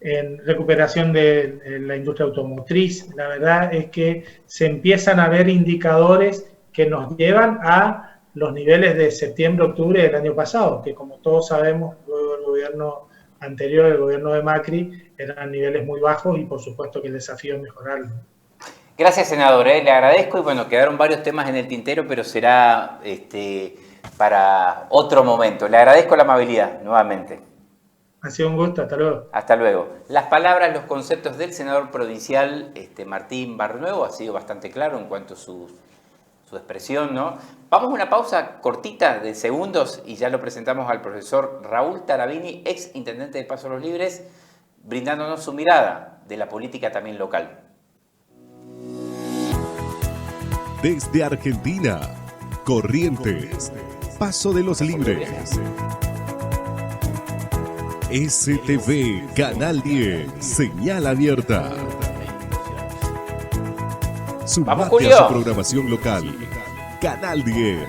en recuperación de la industria automotriz. La verdad es que se empiezan a ver indicadores que nos llevan a los niveles de septiembre-octubre del año pasado, que como todos sabemos, luego el gobierno anterior, el gobierno de Macri, eran niveles muy bajos y por supuesto que el desafío es mejorarlo. Gracias, senador, le agradezco y bueno, quedaron varios temas en el tintero, pero será para otro momento. Le agradezco la amabilidad nuevamente. Ha sido un gusto, hasta luego. Hasta luego. Las palabras, los conceptos del senador provincial Martín Barnuevo ha sido bastante claro en cuanto a su expresión, ¿no? Vamos a una pausa cortita de segundos y ya lo presentamos al profesor Raúl Tarabini, ex intendente de Paso Los Libres, brindándonos su mirada de la política también local. Desde Argentina, Corrientes, Paso de los Libres. STV Canal 10, señal abierta. Sumate a su programación local. Canal 10.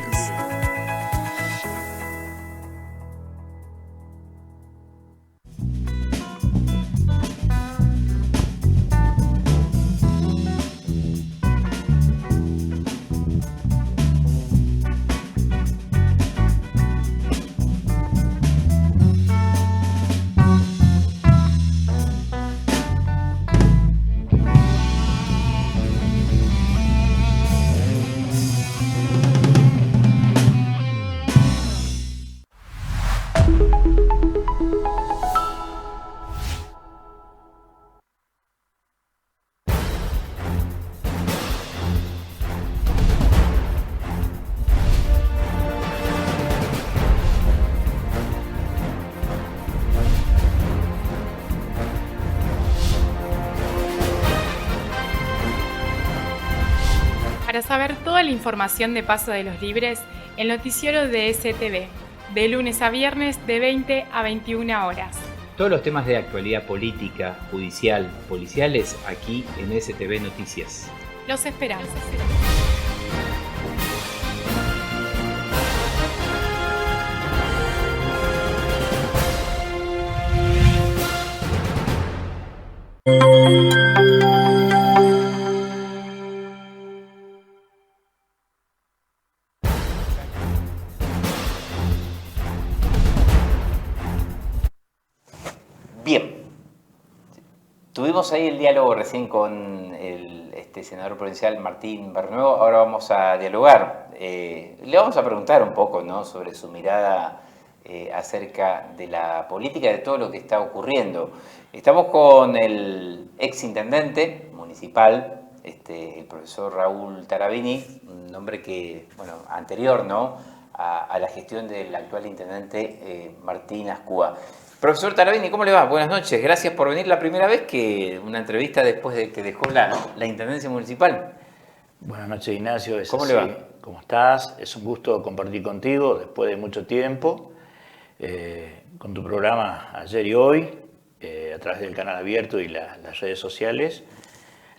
Para saber toda la información de Paso de los Libres, el noticiero de STV, de lunes a viernes de 20 a 21 horas. Todos los temas de actualidad política, judicial, policiales, aquí en STV Noticias. Los esperamos. Bien, tuvimos ahí el diálogo recién con el senador provincial Martín Barnuevo, ahora vamos a dialogar. Le vamos a preguntar un poco, ¿no?, sobre su mirada acerca de la política, de todo lo que está ocurriendo. Estamos con el ex intendente municipal, el profesor Raúl Tarabini, un hombre que, bueno, anterior, ¿no?, a la gestión del actual intendente Martín Ascúa. Profesor Tarabini, ¿cómo le va? Buenas noches. Gracias por venir la primera vez que una entrevista después de que dejó la intendencia municipal. Buenas noches, Ignacio. ¿Cómo le va? ¿Cómo estás? Es un gusto compartir contigo después de mucho tiempo, con tu programa ayer y hoy, a través del canal abierto y las redes sociales.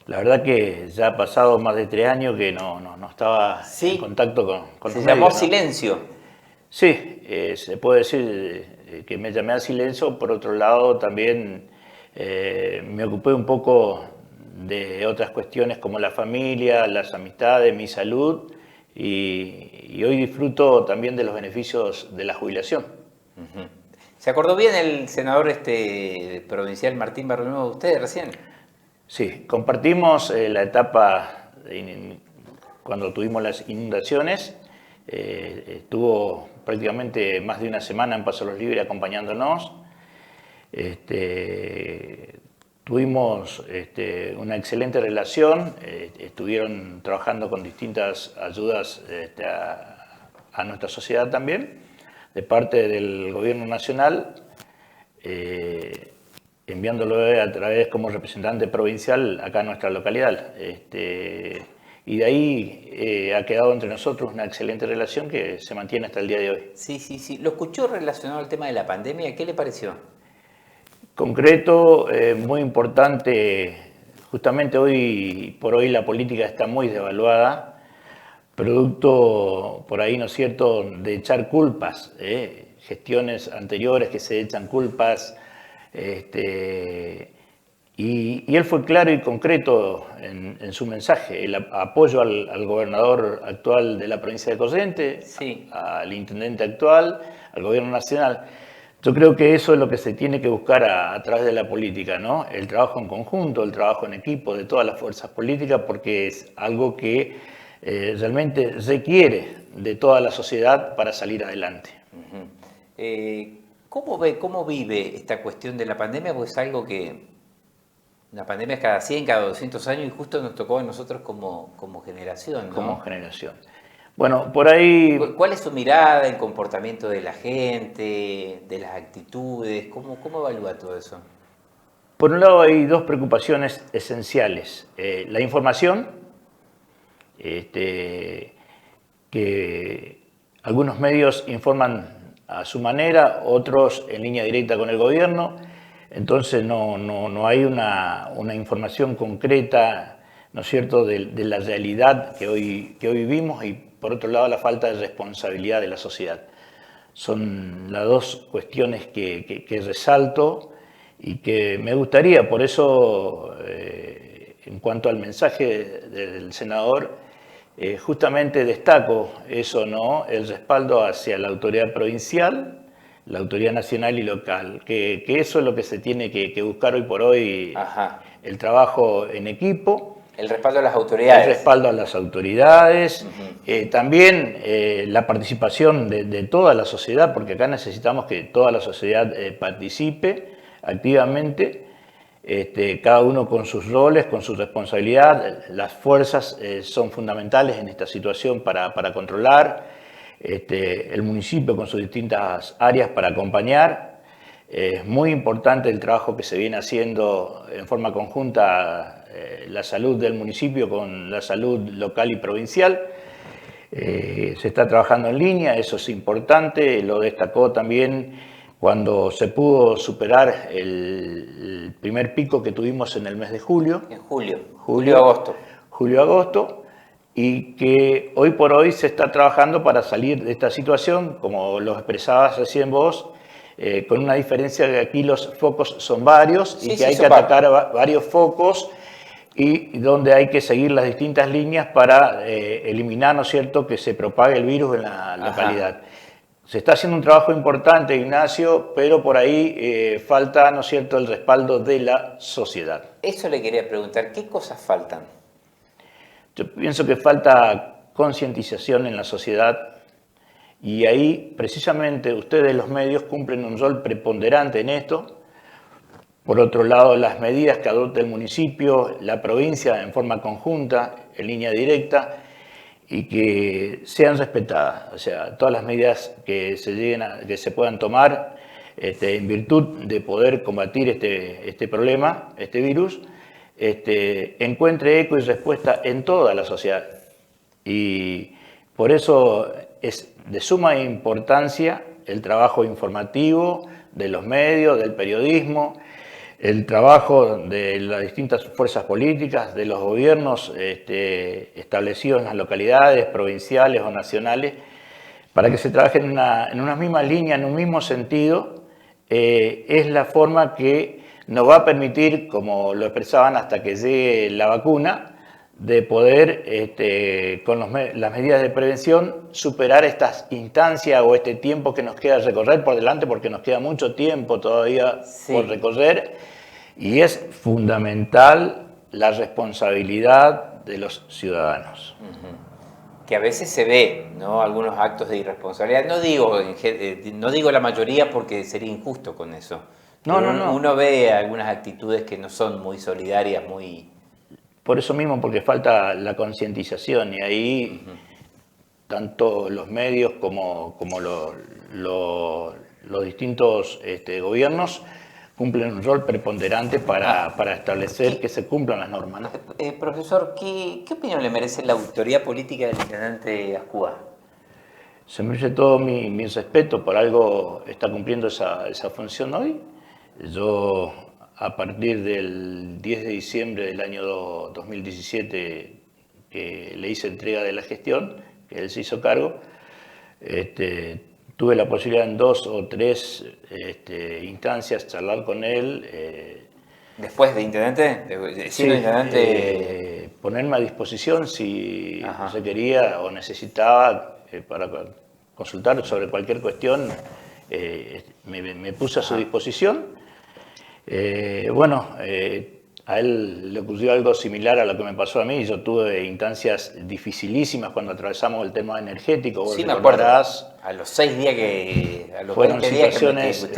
La verdad que ya ha pasado más de 3 años que no estaba en contacto con Se llamó Silencio. Sí, se puede decir que me llamé a silencio. Por otro lado, también me ocupé un poco de otras cuestiones como la familia, las amistades, mi salud, y hoy disfruto también de los beneficios de la jubilación. Uh-huh. ¿Se acordó bien el senador provincial Martín Barnuevo de usted recién? Sí, compartimos la etapa cuando tuvimos las inundaciones. Estuvo prácticamente más de una semana en Paso Los Libres acompañándonos. Tuvimos una excelente relación, estuvieron trabajando con distintas ayudas a nuestra sociedad también, de parte del gobierno nacional, enviándolo a través como representante provincial acá en nuestra localidad. Y de ahí ha quedado entre nosotros una excelente relación que se mantiene hasta el día de hoy. Sí. Lo escuchó relacionado al tema de la pandemia. ¿Qué le pareció? Concreto, muy importante. Justamente hoy por hoy la política está muy devaluada, producto por ahí, ¿no es cierto?, de echar culpas, gestiones anteriores que se echan culpas. Y él fue claro y concreto en su mensaje, el apoyo al gobernador actual de la provincia de Corrientes, sí, al intendente actual, al gobierno nacional. Yo creo que eso es lo que se tiene que buscar a través de la política, ¿no? El trabajo en conjunto, el trabajo en equipo de todas las fuerzas políticas, porque es algo que realmente requiere de toda la sociedad para salir adelante. ¿Cómo vive esta cuestión de la pandemia? Porque es algo que la pandemia es cada 100, cada 200 años y justo nos tocó a nosotros como generación, ¿no? Como generación. Bueno, por ahí... ¿Cuál es su mirada, el comportamiento de la gente, de las actitudes? ¿Cómo evalúa todo eso? Por un lado hay dos preocupaciones esenciales. La información, que algunos medios informan a su manera, otros en línea directa con el gobierno. Entonces no hay una información concreta, ¿no es cierto?, de la realidad que hoy vivimos, y por otro lado la falta de responsabilidad de la sociedad. Son las dos cuestiones que resalto y que me gustaría, por eso, en cuanto al mensaje del senador, justamente destaco eso, ¿no?, el respaldo hacia la autoridad provincial, la autoridad nacional y local, que eso es lo que se tiene que buscar hoy por hoy. Ajá. El trabajo en equipo. El respaldo a las autoridades. El respaldo a las autoridades. Uh-huh. También la participación de toda la sociedad, porque acá necesitamos que toda la sociedad participe activamente, cada uno con sus roles, con su responsabilidad. Las fuerzas son fundamentales en esta situación para controlar. El municipio con sus distintas áreas para acompañar. Es muy importante el trabajo que se viene haciendo en forma conjunta, la salud del municipio con la salud local y provincial. Se está trabajando en línea, eso es importante, lo destacó también cuando se pudo superar el primer pico que tuvimos en el mes de julio. En julio-agosto. Julio-agosto. Y que hoy por hoy se está trabajando para salir de esta situación, como lo expresabas recién vos, con una diferencia de que aquí los focos son varios y que hay que atacar varios focos y donde hay que seguir las distintas líneas para eliminar, ¿no es cierto?, que se propague el virus en la localidad. Se está haciendo un trabajo importante, Ignacio, pero por ahí falta, ¿no es cierto?, el respaldo de la sociedad. Eso le quería preguntar, ¿qué cosas faltan? Yo pienso que falta concientización en la sociedad y ahí precisamente ustedes los medios cumplen un rol preponderante en esto. Por otro lado, las medidas que adopta el municipio, la provincia en forma conjunta, en línea directa, y que sean respetadas. O sea, todas las medidas que se puedan tomar en virtud de poder combatir este problema, este virus, encuentre eco y respuesta en toda la sociedad. Y por eso es de suma importancia el trabajo informativo de los medios, del periodismo, el trabajo de las distintas fuerzas políticas, de los gobiernos establecidos en las localidades, provinciales o nacionales, para que se trabaje en una misma línea, en un mismo sentido. Es la forma que nos va a permitir, como lo expresaban hasta que llegue la vacuna, de poder, con las medidas de prevención, superar estas instancias o este tiempo que nos queda recorrer por delante, porque nos queda mucho tiempo todavía por recorrer, y es fundamental la responsabilidad de los ciudadanos. Que a veces se ve, ¿no?, algunos actos de irresponsabilidad. No digo la mayoría porque sería injusto con eso. No. Uno ve algunas actitudes que no son muy solidarias, muy... Por eso mismo, porque falta la concientización y ahí tanto los medios como los distintos gobiernos cumplen un rol preponderante para establecer que se cumplan las normas, ¿no? Profesor, ¿qué opinión le merece la autoridad política del intendente Ascúa? Se merece todo mi respeto, por algo está cumpliendo esa función hoy. Yo, a partir del 10 de diciembre del año 2017, que le hice entrega de la gestión, que él se hizo cargo, tuve la posibilidad en 2 o 3 instancias charlar con él. ¿Después de intendente? Sí, ponerme a disposición si se quería o necesitaba para consultar sobre cualquier cuestión, me puse a su disposición. A él le ocurrió algo similar a lo que me pasó a mí. Yo tuve instancias dificilísimas cuando atravesamos el tema energético. Sí, me acuerdo. A los 6 días que... A los fueron 20 días situaciones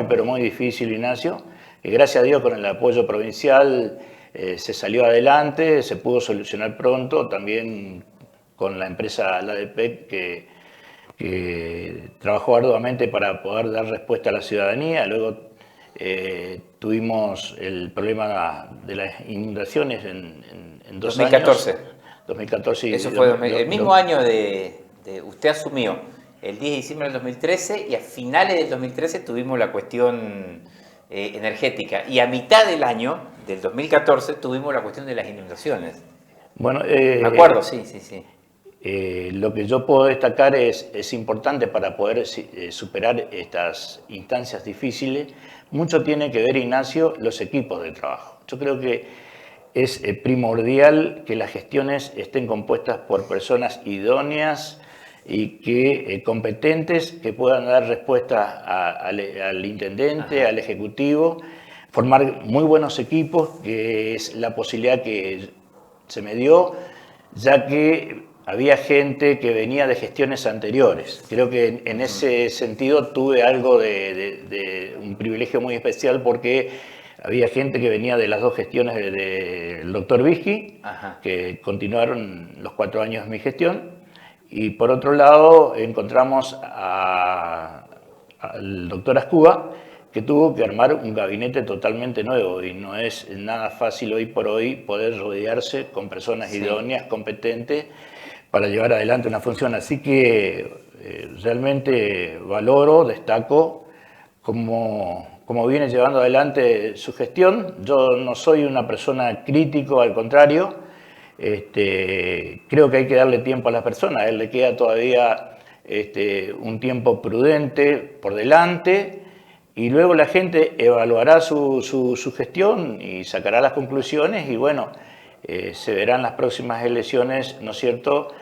pero muy difíciles, Ignacio. Y gracias a Dios, con el apoyo provincial se salió adelante, se pudo solucionar pronto, también con la empresa LADEPEC que trabajó arduamente para poder dar respuesta a la ciudadanía. Luego tuvimos el problema de las inundaciones en 2 2014. años. 2014. Eso fue el mismo año de usted asumió, el 10 de diciembre del 2013, y a finales del 2013 tuvimos la cuestión energética. Y a mitad del año, del 2014, tuvimos la cuestión de las inundaciones. Bueno, me acuerdo, sí. Lo que yo puedo destacar es importante para poder superar estas instancias difíciles. Mucho tiene que ver, Ignacio, los equipos de trabajo. Yo creo que es primordial que las gestiones estén compuestas por personas idóneas y que competentes, que puedan dar respuesta al intendente, al ejecutivo, formar muy buenos equipos, que es la posibilidad que se me dio, ya que había gente que venía de gestiones anteriores. Creo que en ese sentido tuve algo de un privilegio muy especial, porque había gente que venía de las 2 gestiones del doctor Vizqui, que continuaron los 4 años de mi gestión. Y por otro lado encontramos al doctor Ascúa, que tuvo que armar un gabinete totalmente nuevo, y no es nada fácil hoy por hoy poder rodearse con personas idóneas, competentes, para llevar adelante una función. Así que realmente valoro, destaco cómo viene llevando adelante su gestión. Yo no soy una persona crítico, al contrario. Creo que hay que darle tiempo a las personas. A él le queda todavía un tiempo prudente por delante, y luego la gente evaluará su gestión y sacará las conclusiones, y bueno, se verán las próximas elecciones, ¿no es cierto?,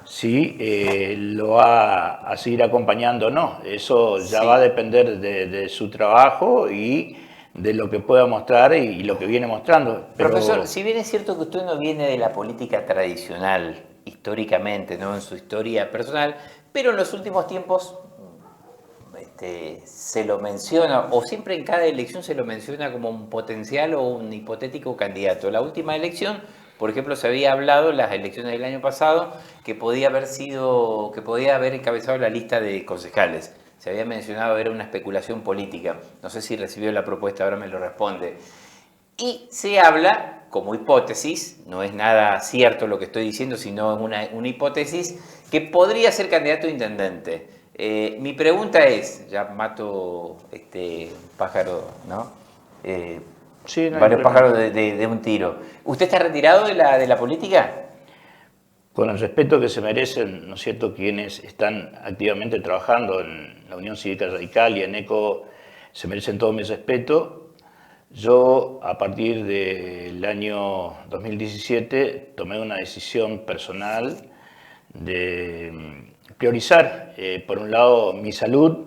si lo va a seguir acompañando o no. Eso ya va a depender de su trabajo y de lo que pueda mostrar y lo que viene mostrando. Profesor, si bien es cierto que usted no viene de la política tradicional, históricamente, ¿no?, en su historia personal, pero en los últimos tiempos se lo menciona, o siempre en cada elección se lo menciona como un potencial o un hipotético candidato. La última elección, por ejemplo, se había hablado en las elecciones del año pasado que podía haber encabezado la lista de concejales. Se había mencionado, era una especulación política. No sé si recibió la propuesta, ahora me lo responde. Y se habla, como hipótesis, no es nada cierto lo que estoy diciendo, sino una hipótesis, que podría ser candidato a intendente. Mi pregunta es, ya mato pájaro, ¿no? Sí, no, varios pájaros de un tiro. ¿Usted está retirado de la política? Con el respeto que se merecen, ¿no es cierto?, quienes están activamente trabajando en la Unión Cívica Radical y en ECO, se merecen todo mi respeto. Yo, a partir del año 2017, tomé una decisión personal de priorizar, por un lado, mi salud.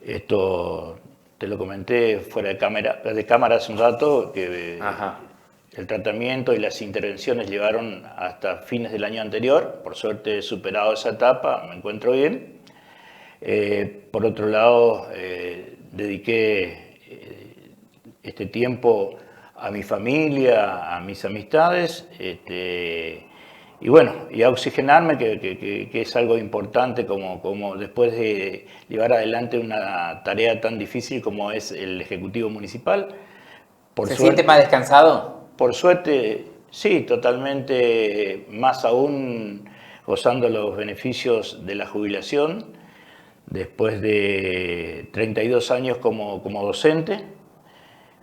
Esto te lo comenté fuera de cámara hace un rato, que el tratamiento y las intervenciones llevaron hasta fines del año anterior. Por suerte he superado esa etapa, me encuentro bien. Por otro lado, dediqué este tiempo a mi familia, a mis amistades, y bueno, y a oxigenarme, que es algo importante como después de llevar adelante una tarea tan difícil como es el Ejecutivo Municipal. ¿Se siente más descansado? Por suerte, sí, totalmente, más aún gozando los beneficios de la jubilación, después de 32 años como docente,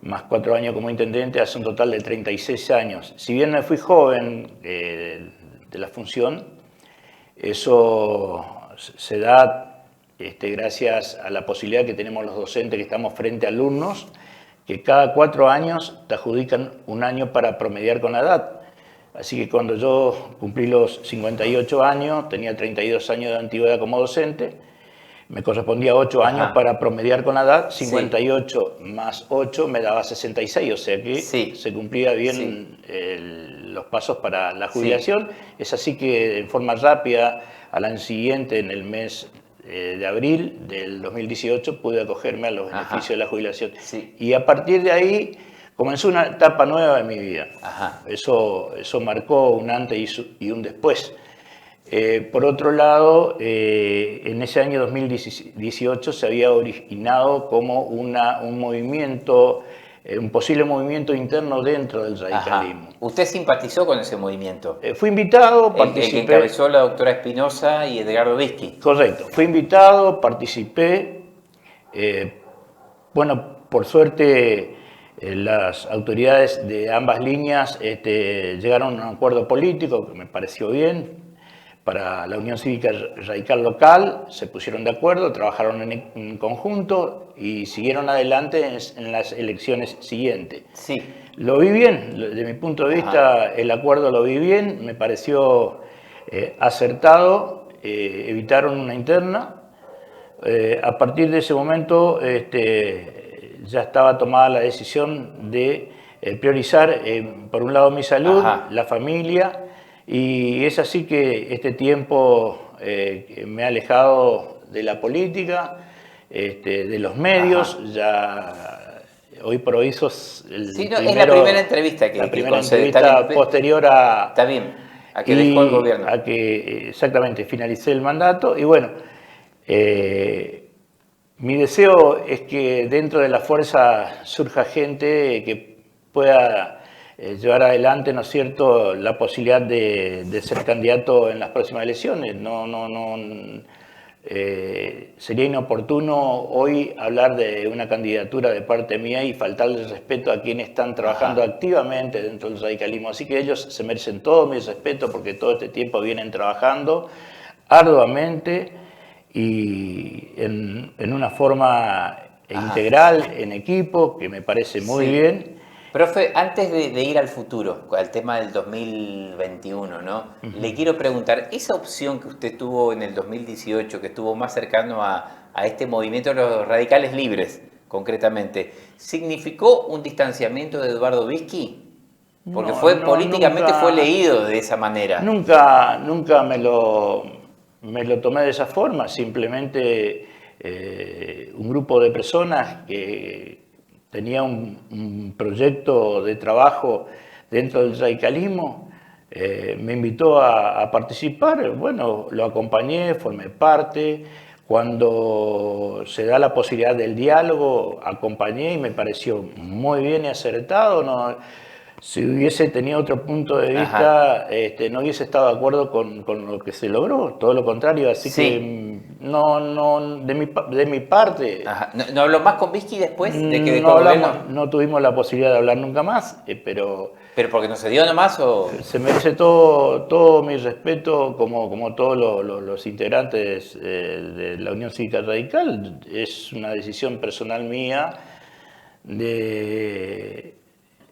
más 4 años como intendente, hace un total de 36 años. Si bien me fui joven de la función, eso se da gracias a la posibilidad que tenemos los docentes que estamos frente a alumnos, que cada 4 años te adjudican un año para promediar con la edad. Así que cuando yo cumplí los 58 años, tenía 32 años de antigüedad como docente, me correspondía 8 años para promediar con la edad, 58 más 8 me daba 66, o sea que se cumplía bien los pasos para la jubilación. Es así que en forma rápida, al año siguiente, en el mes de abril del 2018, pude acogerme a los beneficios de la jubilación. Y a partir de ahí comenzó una etapa nueva de mi vida. Eso marcó un antes y un después. Por otro lado, en ese año 2018 se había originado como un movimiento, un posible movimiento interno dentro del radicalismo. ¿Usted simpatizó con ese movimiento? Fui invitado, participé. El que encabezó la doctora Espinosa y Edgardo Bisky. Correcto, fui invitado, participé. Bueno, por suerte las autoridades de ambas líneas llegaron a un acuerdo político que me pareció bien. Para la Unión Cívica Radical Local se pusieron de acuerdo, trabajaron en conjunto y siguieron adelante en las elecciones siguientes. Lo vi bien, desde mi punto de vista el acuerdo lo vi bien, me pareció acertado, evitaron una interna. A partir de ese momento ya estaba tomada la decisión de priorizar, por un lado, mi salud, la familia. Y es así que este tiempo me ha alejado de la política, de los medios. Ya hoy por hoy sos es la primera entrevista que entrevista posterior a... Está bien, a que dejó el gobierno. A que exactamente finalicé el mandato. Y bueno, mi deseo es que dentro de la fuerza surja gente que pueda llevar adelante, ¿no es cierto?, la posibilidad de ser candidato en las próximas elecciones. Sería inoportuno hoy hablar de una candidatura de parte mía y faltarle respeto a quienes están trabajando activamente dentro del radicalismo. Así que ellos se merecen todo mi respeto porque todo este tiempo vienen trabajando arduamente y en una forma integral, en equipo, que me parece muy bien. Profe, antes de ir al futuro, al tema del 2021, ¿no? Le quiero preguntar, esa opción que usted tuvo en el 2018, que estuvo más cercano a este movimiento de los radicales libres, concretamente, ¿significó un distanciamiento de Eduardo Bisky? Porque políticamente fue leído de esa manera. Nunca me lo tomé de esa forma, simplemente un grupo de personas que tenía un proyecto de trabajo dentro del radicalismo, me invitó a participar. Bueno, lo acompañé, formé parte. Cuando se da la posibilidad del diálogo, acompañé y me pareció muy bien y acertado. No, si hubiese tenido otro punto de vista, no hubiese estado de acuerdo con lo que se logró, todo lo contrario. Así que de mi parte... ¿No habló más con Bisky después de que dejó el gobierno? No tuvimos la posibilidad de hablar nunca más, pero... ¿Pero porque no se dio nomás o...? Se merece todo mi respeto, como todos los integrantes de la Unión Cívica Radical. Es una decisión personal mía de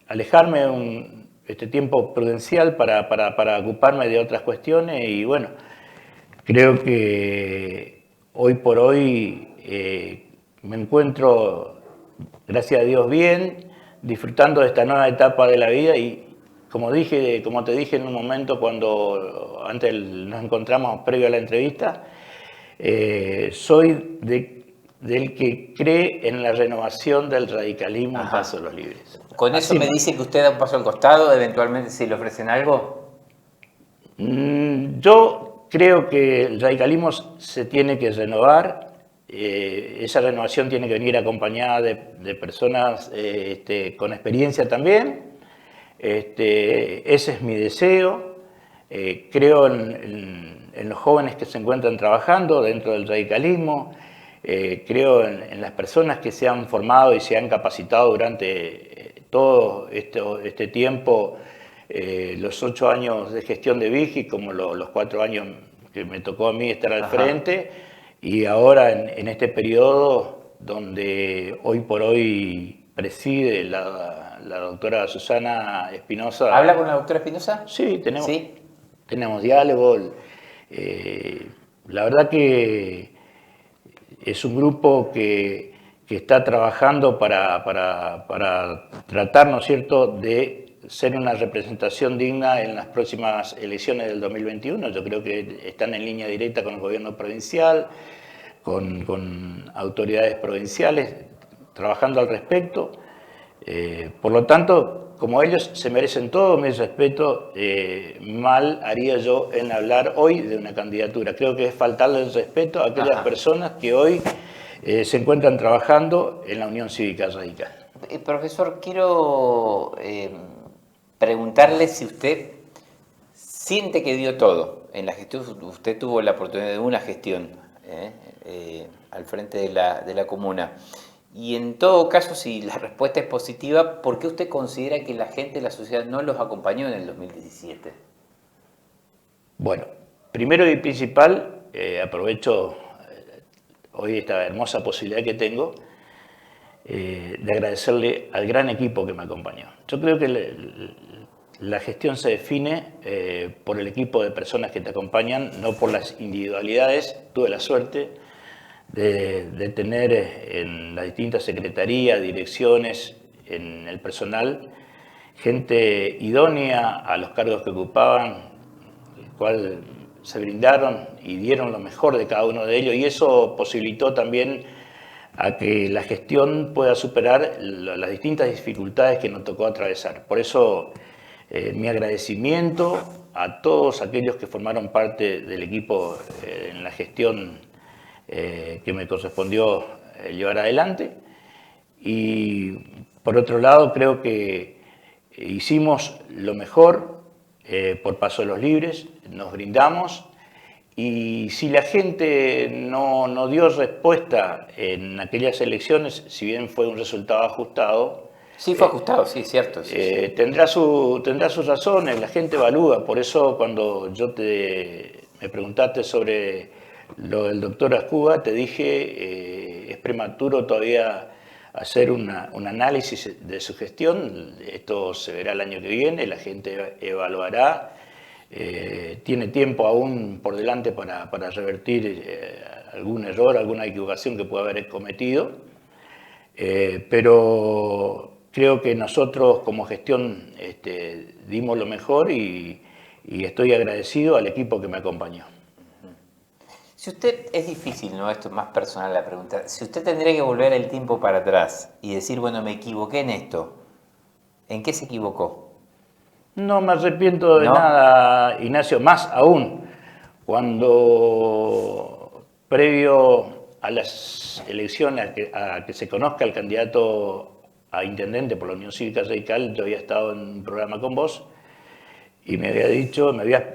alejarme este tiempo prudencial para ocuparme de otras cuestiones y bueno, creo que hoy por hoy me encuentro, gracias a Dios, bien, disfrutando de esta nueva etapa de la vida y como te dije en un momento cuando antes nos encontramos previo a la entrevista, soy del que cree en la renovación del radicalismo en Paso de los Libres. ¿Con eso me dice que usted da un paso al costado, eventualmente si le ofrecen algo? Yo creo que el radicalismo se tiene que renovar. Esa renovación tiene que venir acompañada de personas con experiencia también. Ese es mi deseo. Creo en los jóvenes que se encuentran trabajando dentro del radicalismo. Creo en las personas que se han formado y se han capacitado durante todo este tiempo, los 8 años de gestión de Vigi, como los 4 años que me tocó a mí estar al frente, y ahora en este periodo donde hoy por hoy preside la doctora Susana Espinosa. ¿Habla con la doctora Espinosa? Sí, tenemos diálogo. La verdad que es un grupo que está trabajando para tratar, ¿no es cierto?, de ser una representación digna en las próximas elecciones del 2021. Yo creo que están en línea directa con el gobierno provincial, con autoridades provinciales, trabajando al respecto. Por lo tanto, como ellos se merecen todo mi respeto, mal haría yo en hablar hoy de una candidatura. Creo que es faltarle el respeto a aquellas personas que hoy se encuentran trabajando en la Unión Cívica Radical. Profesor, quiero preguntarle si usted siente que dio todo en la gestión. Usted tuvo la oportunidad de una gestión al frente de la comuna. Y en todo caso, si la respuesta es positiva, ¿por qué usted considera que la gente de la sociedad no los acompañó en el 2017? Bueno, primero y principal, aprovecho hoy esta hermosa posibilidad que tengo de agradecerle al gran equipo que me acompañó. Yo creo que la gestión se define por el equipo de personas que te acompañan, no por las individualidades. Tuve la suerte de tener en las distintas secretarías, direcciones, en el personal, gente idónea a los cargos que ocupaban, el cual se brindaron y dieron lo mejor de cada uno de ellos, y eso posibilitó también a que la gestión pueda superar las distintas dificultades que nos tocó atravesar. Por eso mi agradecimiento a todos aquellos que formaron parte del equipo en la gestión que me correspondió llevar adelante. Y por otro lado, creo que hicimos lo mejor por Paso de los Libres, nos brindamos, y si la gente no dio respuesta en aquellas elecciones, si bien fue un resultado ajustado, sí, fue ajustado, sí, cierto. Sí, sí. Tendrá sus razones, la gente evalúa. Por eso cuando me preguntaste sobre lo del doctor Ascuba, te dije, es prematuro todavía hacer un análisis de su gestión. Esto se verá el año que viene, la gente evaluará. Tiene tiempo aún por delante para revertir algún error, alguna equivocación que pueda haber cometido. Pero creo que nosotros como gestión dimos lo mejor y estoy agradecido al equipo que me acompañó. Si usted, es difícil, ¿no? Esto es más personal la pregunta. Si usted tendría que volver el tiempo para atrás y decir, bueno, me equivoqué en esto, ¿en qué se equivocó? No me arrepiento de nada, Ignacio, más aún cuando previo a las elecciones, a que se conozca el candidato a intendente por la Unión Cívica Radical, yo había estado en un programa con vos y me había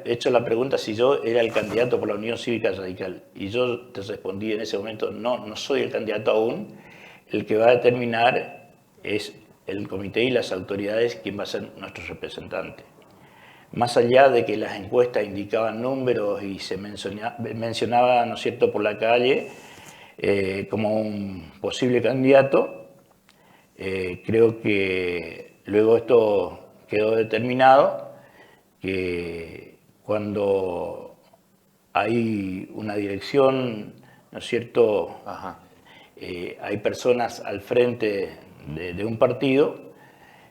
hecho la pregunta si yo era el candidato por la Unión Cívica Radical. Y yo te respondí en ese momento, no soy el candidato aún, el que va a determinar es el comité y las autoridades quien va a ser nuestro representante. Más allá de que las encuestas indicaban números y se mencionaba, ¿no es cierto?, por la calle como un posible candidato, creo que luego esto quedó determinado, que cuando hay una dirección, ¿no es cierto?, hay personas al frente de un partido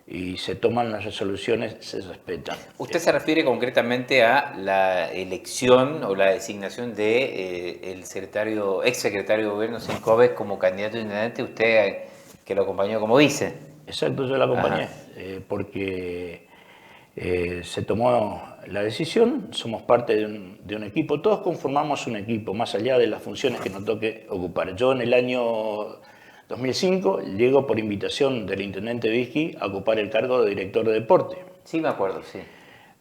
y se toman las resoluciones, se respetan. ¿Usted se refiere concretamente a la elección o la designación de el ex secretario de gobierno Sincobes como candidato a intendente, usted que lo acompañó como vice? Exacto, yo lo acompañé, porque Se tomó la decisión, somos parte de un equipo, todos conformamos un equipo, más allá de las funciones que nos toque ocupar. Yo en el año 2005 llego por invitación del intendente Vizqui a ocupar el cargo de director de deporte. Sí, me acuerdo, sí.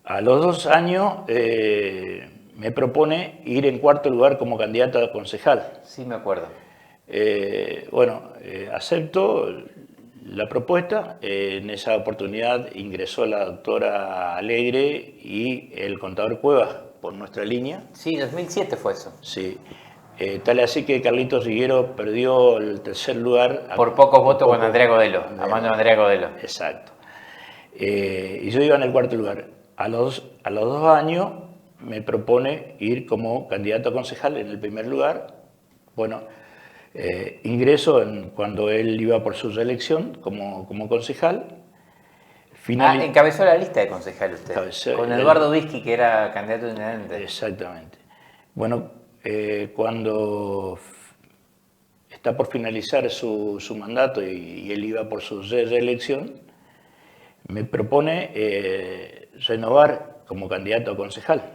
A los 2 años me propone ir en 4º lugar como candidato a concejal. Sí, me acuerdo. Acepto la propuesta. En esa oportunidad ingresó la doctora Alegre y el contador Cuevas por nuestra línea. Sí, 2007 fue eso. Sí. Tal así que Carlitos Riguero perdió el 3er lugar. Por pocos votos con Andrea Godelo, a mano de Andrea Godelo. Exacto. Y yo iba en el 4º lugar. A los 2 años me propone ir como candidato a concejal en el 1er lugar. Bueno, ingreso cuando él iba por su reelección como concejal. Encabezó la lista de concejal usted. Con Eduardo Vizqui, que era candidato a intendente. Exactamente. Bueno, cuando está por finalizar su mandato y él iba por su reelección, me propone renovar como candidato a concejal.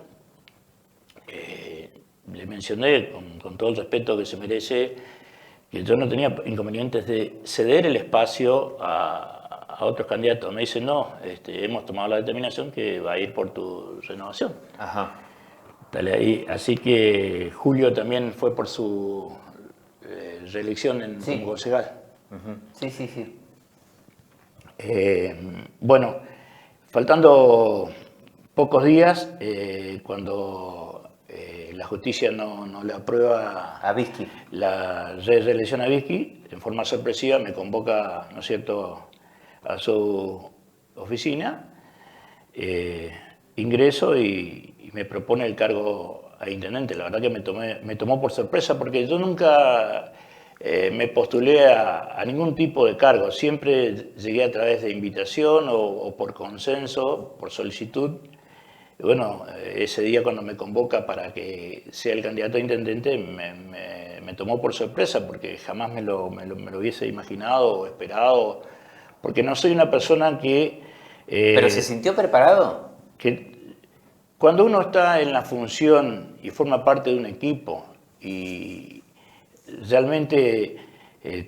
Le mencioné, con todo el respeto que se merece, que yo no tenía inconvenientes de ceder el espacio a otros candidatos. Me dice, no, hemos tomado la determinación que va a ir por tu renovación. Ajá. Dale ahí. Así que Julio también fue por su reelección como concejal. Sí, sí, sí. Bueno, faltando pocos días, cuando la justicia no le aprueba a Vizqui la reelección a Vizqui, en forma sorpresiva me convoca, ¿no es cierto?, a su oficina, ingreso y me propone el cargo a intendente. La verdad que me tomó por sorpresa porque yo nunca me postulé a ningún tipo de cargo, siempre llegué a través de invitación o por consenso, por solicitud. Y bueno, ese día cuando me convoca para que sea el candidato a intendente me tomó por sorpresa porque jamás me lo hubiese imaginado o esperado, porque no soy una persona que... ¿Pero se sintió preparado? Que cuando uno está en la función y forma parte de un equipo y realmente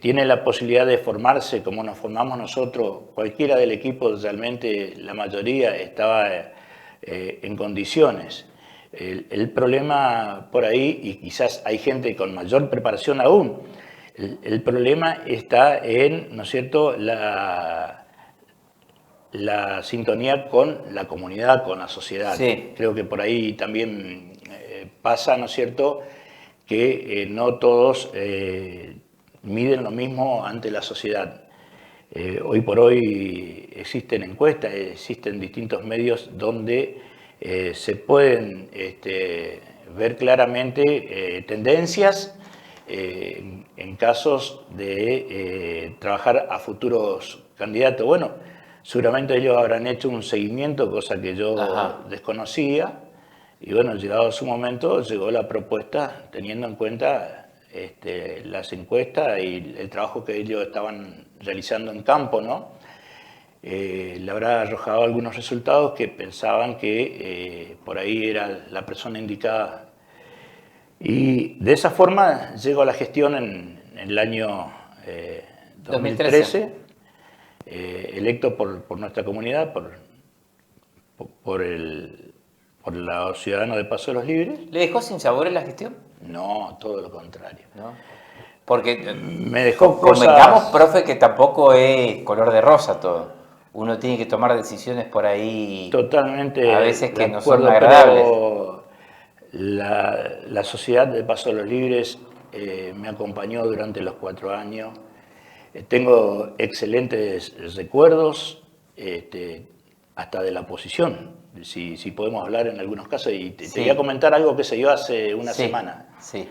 tiene la posibilidad de formarse como nos formamos nosotros, cualquiera del equipo, realmente la mayoría estaba en condiciones. El problema por ahí, y quizás hay gente con mayor preparación aún, el problema está en, ¿no es cierto?, la sintonía con la comunidad, con la sociedad. Sí. Creo que por ahí también pasa, ¿no es cierto?, que no todos miden lo mismo ante la sociedad. Hoy por hoy existen encuestas, existen distintos medios donde se pueden ver claramente tendencias en casos de trabajar a futuros candidatos. Bueno, seguramente ellos habrán hecho un seguimiento, cosa que yo desconocía, y bueno, llegado su momento, llegó la propuesta teniendo en cuenta las encuestas y el trabajo que ellos estaban realizando en campo, ¿no? Le habrá arrojado algunos resultados que pensaban que por ahí era la persona indicada. Y de esa forma llegó a la gestión en el año 2013, electo por nuestra comunidad, por los ciudadanos de Paso de los Libres. ¿Le dejó sin sabores la gestión? No, todo lo contrario. ¿No? Porque me dejó convengamos, profe, que tampoco es color de rosa todo. Uno tiene que tomar decisiones por ahí totalmente a veces que no son agradables. La sociedad de Paso de los Libres me acompañó durante los 4 años. Tengo excelentes recuerdos, hasta de la oposición, si podemos hablar en algunos casos. Y te voy a comentar algo que se dio hace una semana. Sí.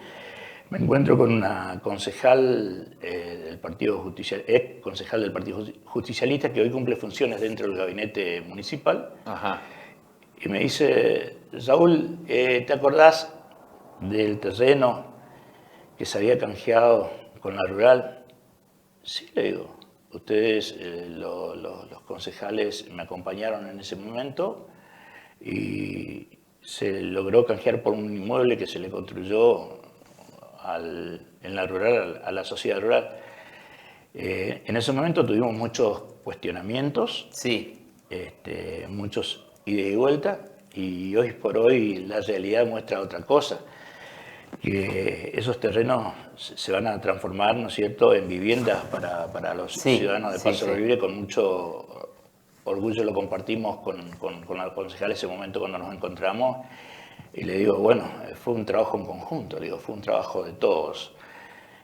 Me encuentro con una concejal del Partido Justicialista, ex concejal del Partido Justicialista, que hoy cumple funciones dentro del gabinete municipal. Ajá. Y me dice, Saúl, ¿te acordás del terreno que se había canjeado con la rural? Sí, le digo. Ustedes, los concejales, me acompañaron en ese momento y se logró canjear por un inmueble que se le construyó en la rural, a la sociedad rural. En ese momento tuvimos muchos cuestionamientos, Sí. muchos ida y vuelta, y hoy por hoy la realidad muestra otra cosa, que esos terrenos se van a transformar, ¿no es cierto?, en viviendas para los ciudadanos de Paso Libre. Con mucho orgullo lo compartimos con la concejal ese momento cuando nos encontramos, y le digo, bueno, fue un trabajo en conjunto, fue un trabajo de todos.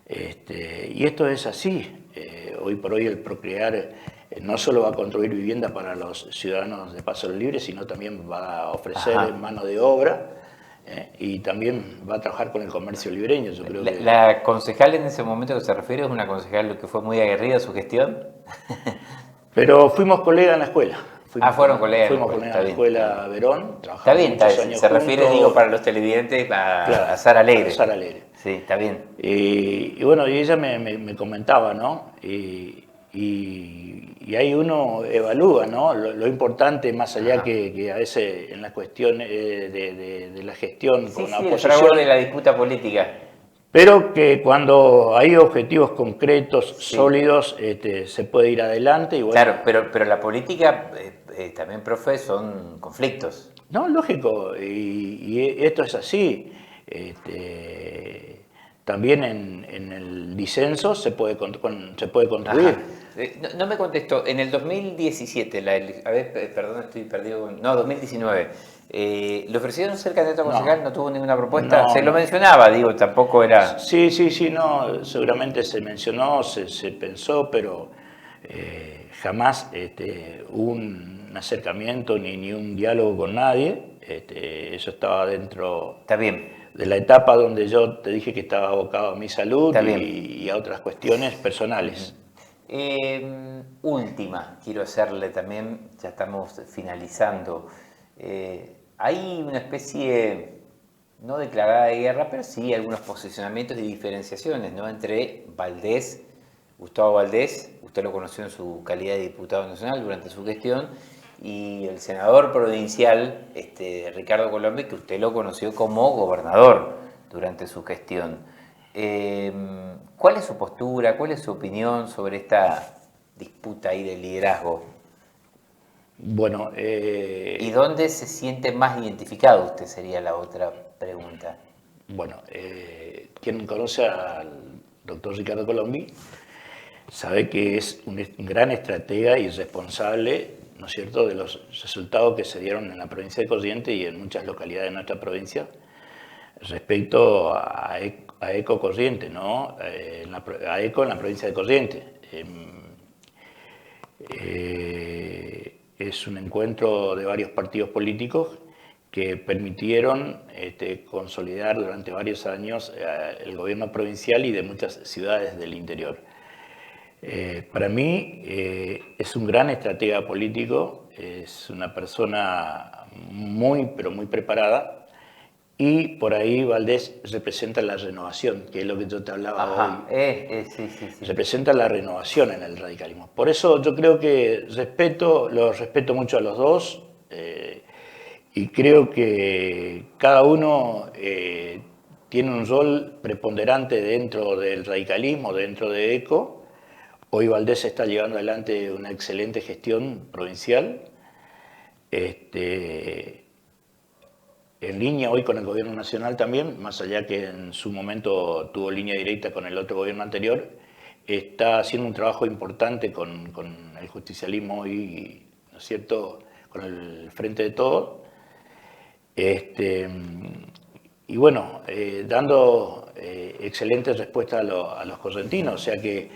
Y esto es así. Hoy por hoy el Procrear no solo va a construir vivienda para los ciudadanos de Paso Libre, sino también va a ofrecer mano de obra, y también va a trabajar con el comercio libreño. Yo creo que... ¿La concejal en ese momento que se refiere es una concejal que fue muy aguerrida en su gestión? Pero fuimos colegas en la escuela. Fueron colegas. Fuimos colegas en la escuela Verón. Está bien, se refiere, digo, para los televidentes, a Sara Alegre. A Sara Alegre. Sí, está bien. Y bueno, y ella me comentaba, ¿no? Y ahí uno evalúa, ¿no?, lo importante, más allá que a veces en la cuestión de la gestión con la oposición. El fragor de la disputa política. Pero que cuando hay objetivos concretos, sólidos, se puede ir adelante. Y bueno, claro, pero la política también, profe, son conflictos. No, lógico, y esto es así. También en el disenso se puede construir. No me contestó. En el 2017, perdón, estoy perdido. No, 2019. ¿Le ofrecieron ser candidato a concejal? No tuvo ninguna propuesta. Lo mencionaba, digo, tampoco era... Sí, no, seguramente se mencionó, se pensó, pero jamás hubo un acercamiento ni un diálogo con nadie. Eso estaba dentro... Está bien. De la etapa donde yo te dije que estaba abocado a mi salud y a otras cuestiones personales. Última, quiero hacerle también, ya estamos finalizando. Hay una especie, no declarada de guerra, pero sí algunos posicionamientos y diferenciaciones, ¿no?, entre Valdés, Gustavo Valdés, usted lo conoció en su calidad de diputado nacional durante su gestión, y el senador provincial Ricardo Colombi, que usted lo conoció como gobernador durante su gestión. ¿Cuál es su postura, cuál es su opinión sobre esta disputa ahí de liderazgo? Bueno, ¿y dónde se siente más identificado usted? Sería la otra pregunta. Bueno, quien conoce al doctor Ricardo Colombi sabe que es un gran estratega y responsable, ¿no es cierto?, de los resultados que se dieron en la provincia de Corrientes y en muchas localidades de nuestra provincia respecto a ECO Corrientes, ¿no?, a ECO en la provincia de Corrientes. Es un encuentro de varios partidos políticos que permitieron consolidar durante varios años el gobierno provincial y de muchas ciudades del interior. Para mí es un gran estratega político, es una persona muy, pero muy preparada, y por ahí Valdés representa la renovación, que es lo que yo te hablaba hoy. Sí. Representa la renovación en el radicalismo. Por eso yo creo que los respeto mucho a los dos, y creo que cada uno tiene un rol preponderante dentro del radicalismo, dentro de ECO. Hoy Valdés está llevando adelante una excelente gestión provincial, en línea hoy con el gobierno nacional también, más allá que en su momento tuvo línea directa con el otro gobierno anterior. Está haciendo un trabajo importante con el justicialismo y, ¿no es cierto?, con el Frente de Todos. Y bueno, dando excelentes respuestas a los correntinos. O sea que,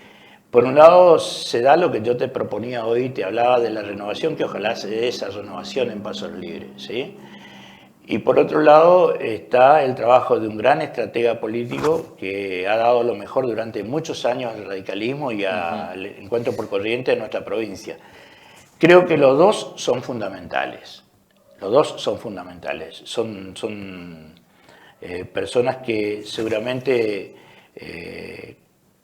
por un lado, se da lo que yo te proponía hoy, te hablaba de la renovación, que ojalá se dé esa renovación en Paso Libre, ¿sí? Y por otro lado está el trabajo de un gran estratega político que ha dado lo mejor durante muchos años al radicalismo y al encuentro por Corrientes de nuestra provincia. Creo que los dos son fundamentales. Los dos son fundamentales. Son personas que seguramente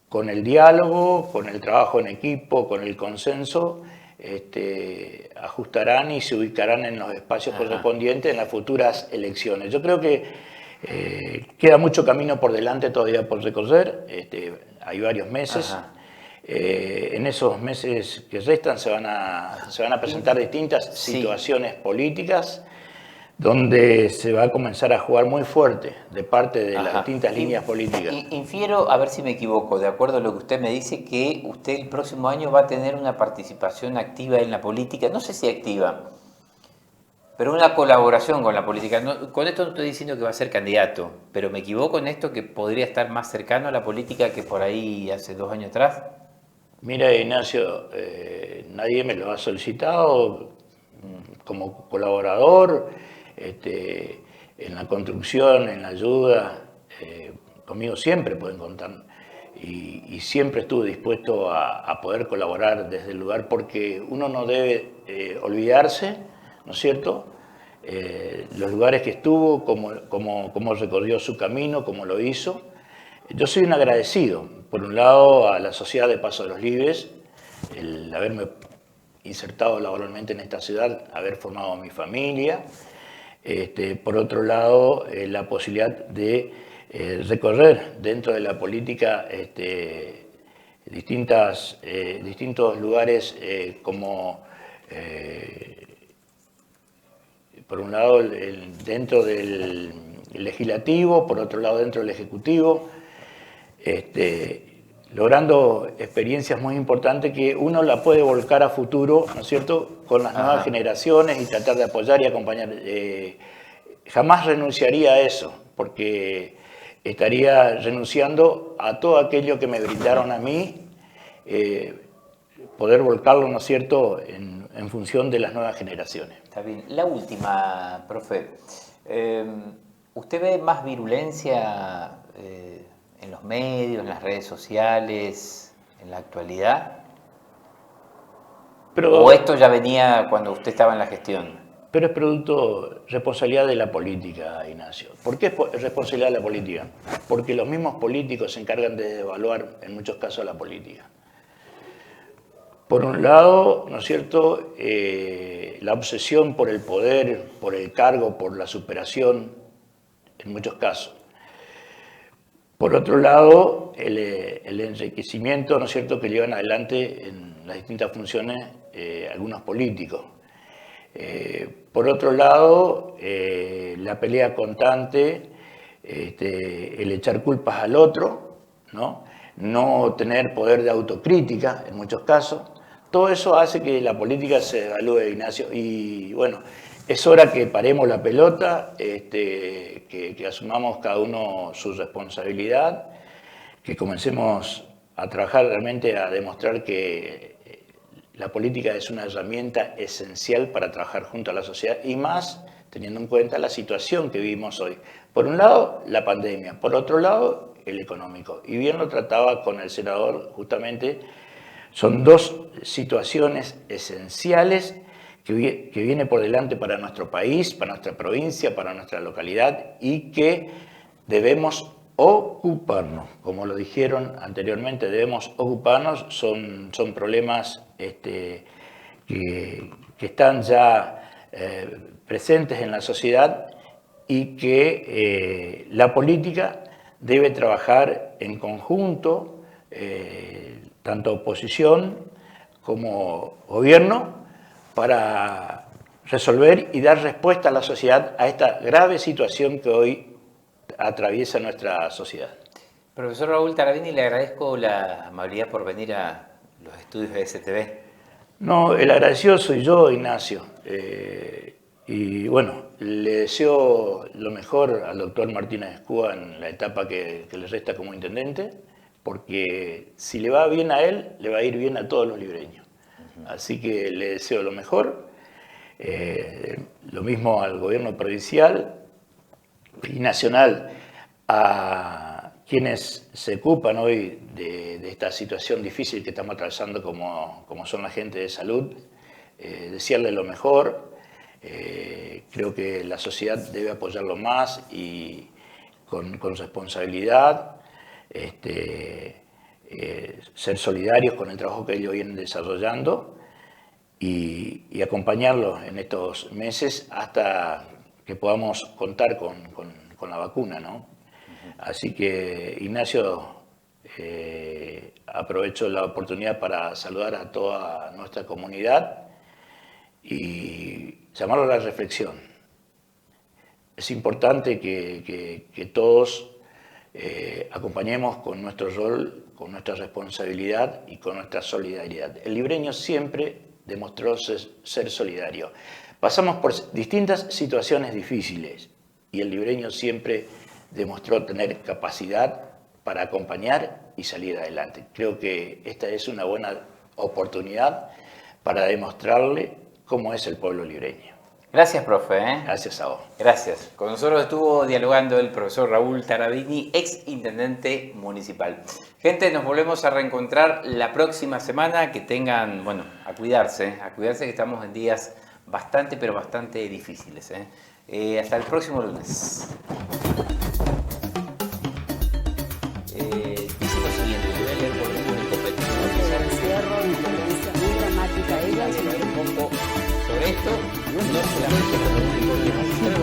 con el diálogo, con el trabajo en equipo, con el consenso, ajustarán y se ubicarán en los espacios correspondientes en las futuras elecciones. Yo creo que queda mucho camino por delante todavía por recorrer, hay varios meses. En esos meses que restan se van a presentar distintas situaciones políticas donde se va a comenzar a jugar muy fuerte de parte de las distintas líneas políticas. Infiero, a ver si me equivoco, de acuerdo a lo que usted me dice, que usted el próximo año va a tener una participación activa en la política, no sé si activa, pero una colaboración con la política. No, con esto no estoy diciendo que va a ser candidato, pero me equivoco en esto, que podría estar más cercano a la política que por ahí hace 2 años atrás. Mira, Ignacio, nadie me lo ha solicitado como colaborador, en la construcción, en la ayuda, conmigo siempre pueden contar y siempre estuve dispuesto a poder colaborar desde el lugar, porque uno no debe olvidarse, ¿no es cierto?, los lugares que estuvo, cómo recorrió su camino, cómo lo hizo. Yo soy un agradecido, por un lado, a la Sociedad de Paso de los Libres, el haberme insertado laboralmente en esta ciudad, haber formado mi familia. Por otro lado, la posibilidad de recorrer dentro de la política distintos lugares como, por un lado, dentro del legislativo, por otro lado, dentro del ejecutivo, logrando experiencias muy importantes que uno la puede volcar a futuro, ¿no es cierto?, con las nuevas generaciones y tratar de apoyar y acompañar. Jamás renunciaría a eso, porque estaría renunciando a todo aquello que me brindaron a mí, poder volcarlo, ¿no es cierto?, en función de las nuevas generaciones. Está bien. La última, profe. ¿Usted ve más virulencia en los medios, en las redes sociales, en la actualidad? ¿O esto ya venía cuando usted estaba en la gestión? Pero es producto, responsabilidad de la política, Ignacio. ¿Por qué es responsabilidad de la política? Porque los mismos políticos se encargan de devaluar, en muchos casos, la política. Por un lado, ¿no es cierto?, la obsesión por el poder, por el cargo, por la superación, en muchos casos. Por otro lado, el enriquecimiento, ¿no es cierto?, que llevan adelante en las distintas funciones algunos políticos. Por otro lado, la pelea constante, el echar culpas al otro, no tener poder de autocrítica en muchos casos. Todo eso hace que la política se devalúe, Ignacio. Y bueno, es hora que paremos la pelota, que asumamos cada uno su responsabilidad, que comencemos a trabajar realmente a demostrar que la política es una herramienta esencial para trabajar junto a la sociedad, y más teniendo en cuenta la situación que vivimos hoy. Por un lado, la pandemia, por otro lado, el económico. Y bien lo trataba con el senador, justamente, son dos situaciones esenciales que viene por delante para nuestro país, para nuestra provincia, para nuestra localidad, y que debemos ocuparnos. Como lo dijeron anteriormente, debemos ocuparnos. Son problemas que están ya presentes en la sociedad, y que la política debe trabajar en conjunto, tanto oposición como gobierno, para resolver y dar respuesta a la sociedad a esta grave situación que hoy atraviesa nuestra sociedad. Profesor Raúl Tarabini, le agradezco la amabilidad por venir a los estudios de STV. No, el agradecido soy yo, Ignacio. Y bueno, le deseo lo mejor al doctor Martínez Escúa en la etapa que le resta como intendente, porque si le va bien a él, le va a ir bien a todos los libreños. Así que le deseo lo mejor. Lo mismo al gobierno provincial y nacional, a quienes se ocupan hoy de esta situación difícil que estamos atravesando como son la gente de salud. Desearle lo mejor. Creo que la sociedad debe apoyarlo más y con responsabilidad. ser solidarios con el trabajo que ellos vienen desarrollando y acompañarlos en estos meses hasta que podamos contar con la vacuna, ¿no? Así que, Ignacio, aprovecho la oportunidad para saludar a toda nuestra comunidad y llamarlo a la reflexión. Es importante que todos acompañemos con nuestro rol, con nuestra responsabilidad y con nuestra solidaridad. El libreño siempre demostró ser solidario. Pasamos por distintas situaciones difíciles y el libreño siempre demostró tener capacidad para acompañar y salir adelante. Creo que esta es una buena oportunidad para demostrarle cómo es el pueblo libreño. Gracias, profe. Gracias a vos. Gracias. Con nosotros estuvo dialogando el profesor Raúl Tarabini, ex intendente municipal. Gente, nos volvemos a reencontrar la próxima semana. Que tengan, bueno, a cuidarse que estamos en días bastante, pero bastante difíciles. Hasta el próximo lunes. Dice lo siguiente, yo voy a leer por un completo. Encierro, violencia muy dramática, ella y un poco sobre esto, no solamente por lo único que vamos a hablar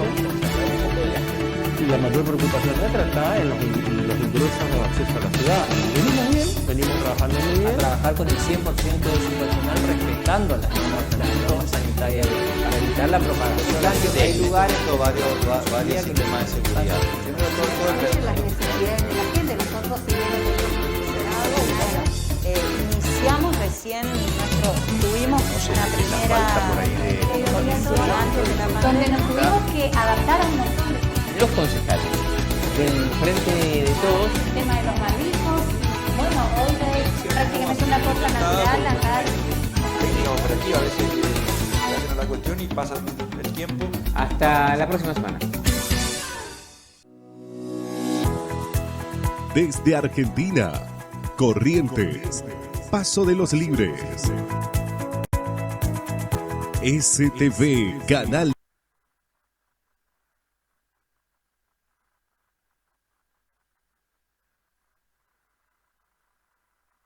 un poco de la gente. Y la mayor preocupación nuestra está en los ingresos o acceso a la ciudad. Venimos bien, venimos trabajando muy bien. A trabajar con el 100% de su personal respetando las normas sanitarias para evitar la propagación. Hay lugares o varios sistemas de seguridad. las necesidades de la gente. Nosotros, si bien iniciamos recién tuvimos una primera antes de la donde pandemia. nos tuvimos que adaptar a un montón Los concejales, en frente de todos. el tema de los barbijos. Bueno, hoy es prácticamente una cosa natural andar. Técnica operativa, a veces se hacen la cuestión y pasa el tiempo. Hasta la próxima semana. Desde Argentina, Corrientes, Paso de los Libres. STV, Canal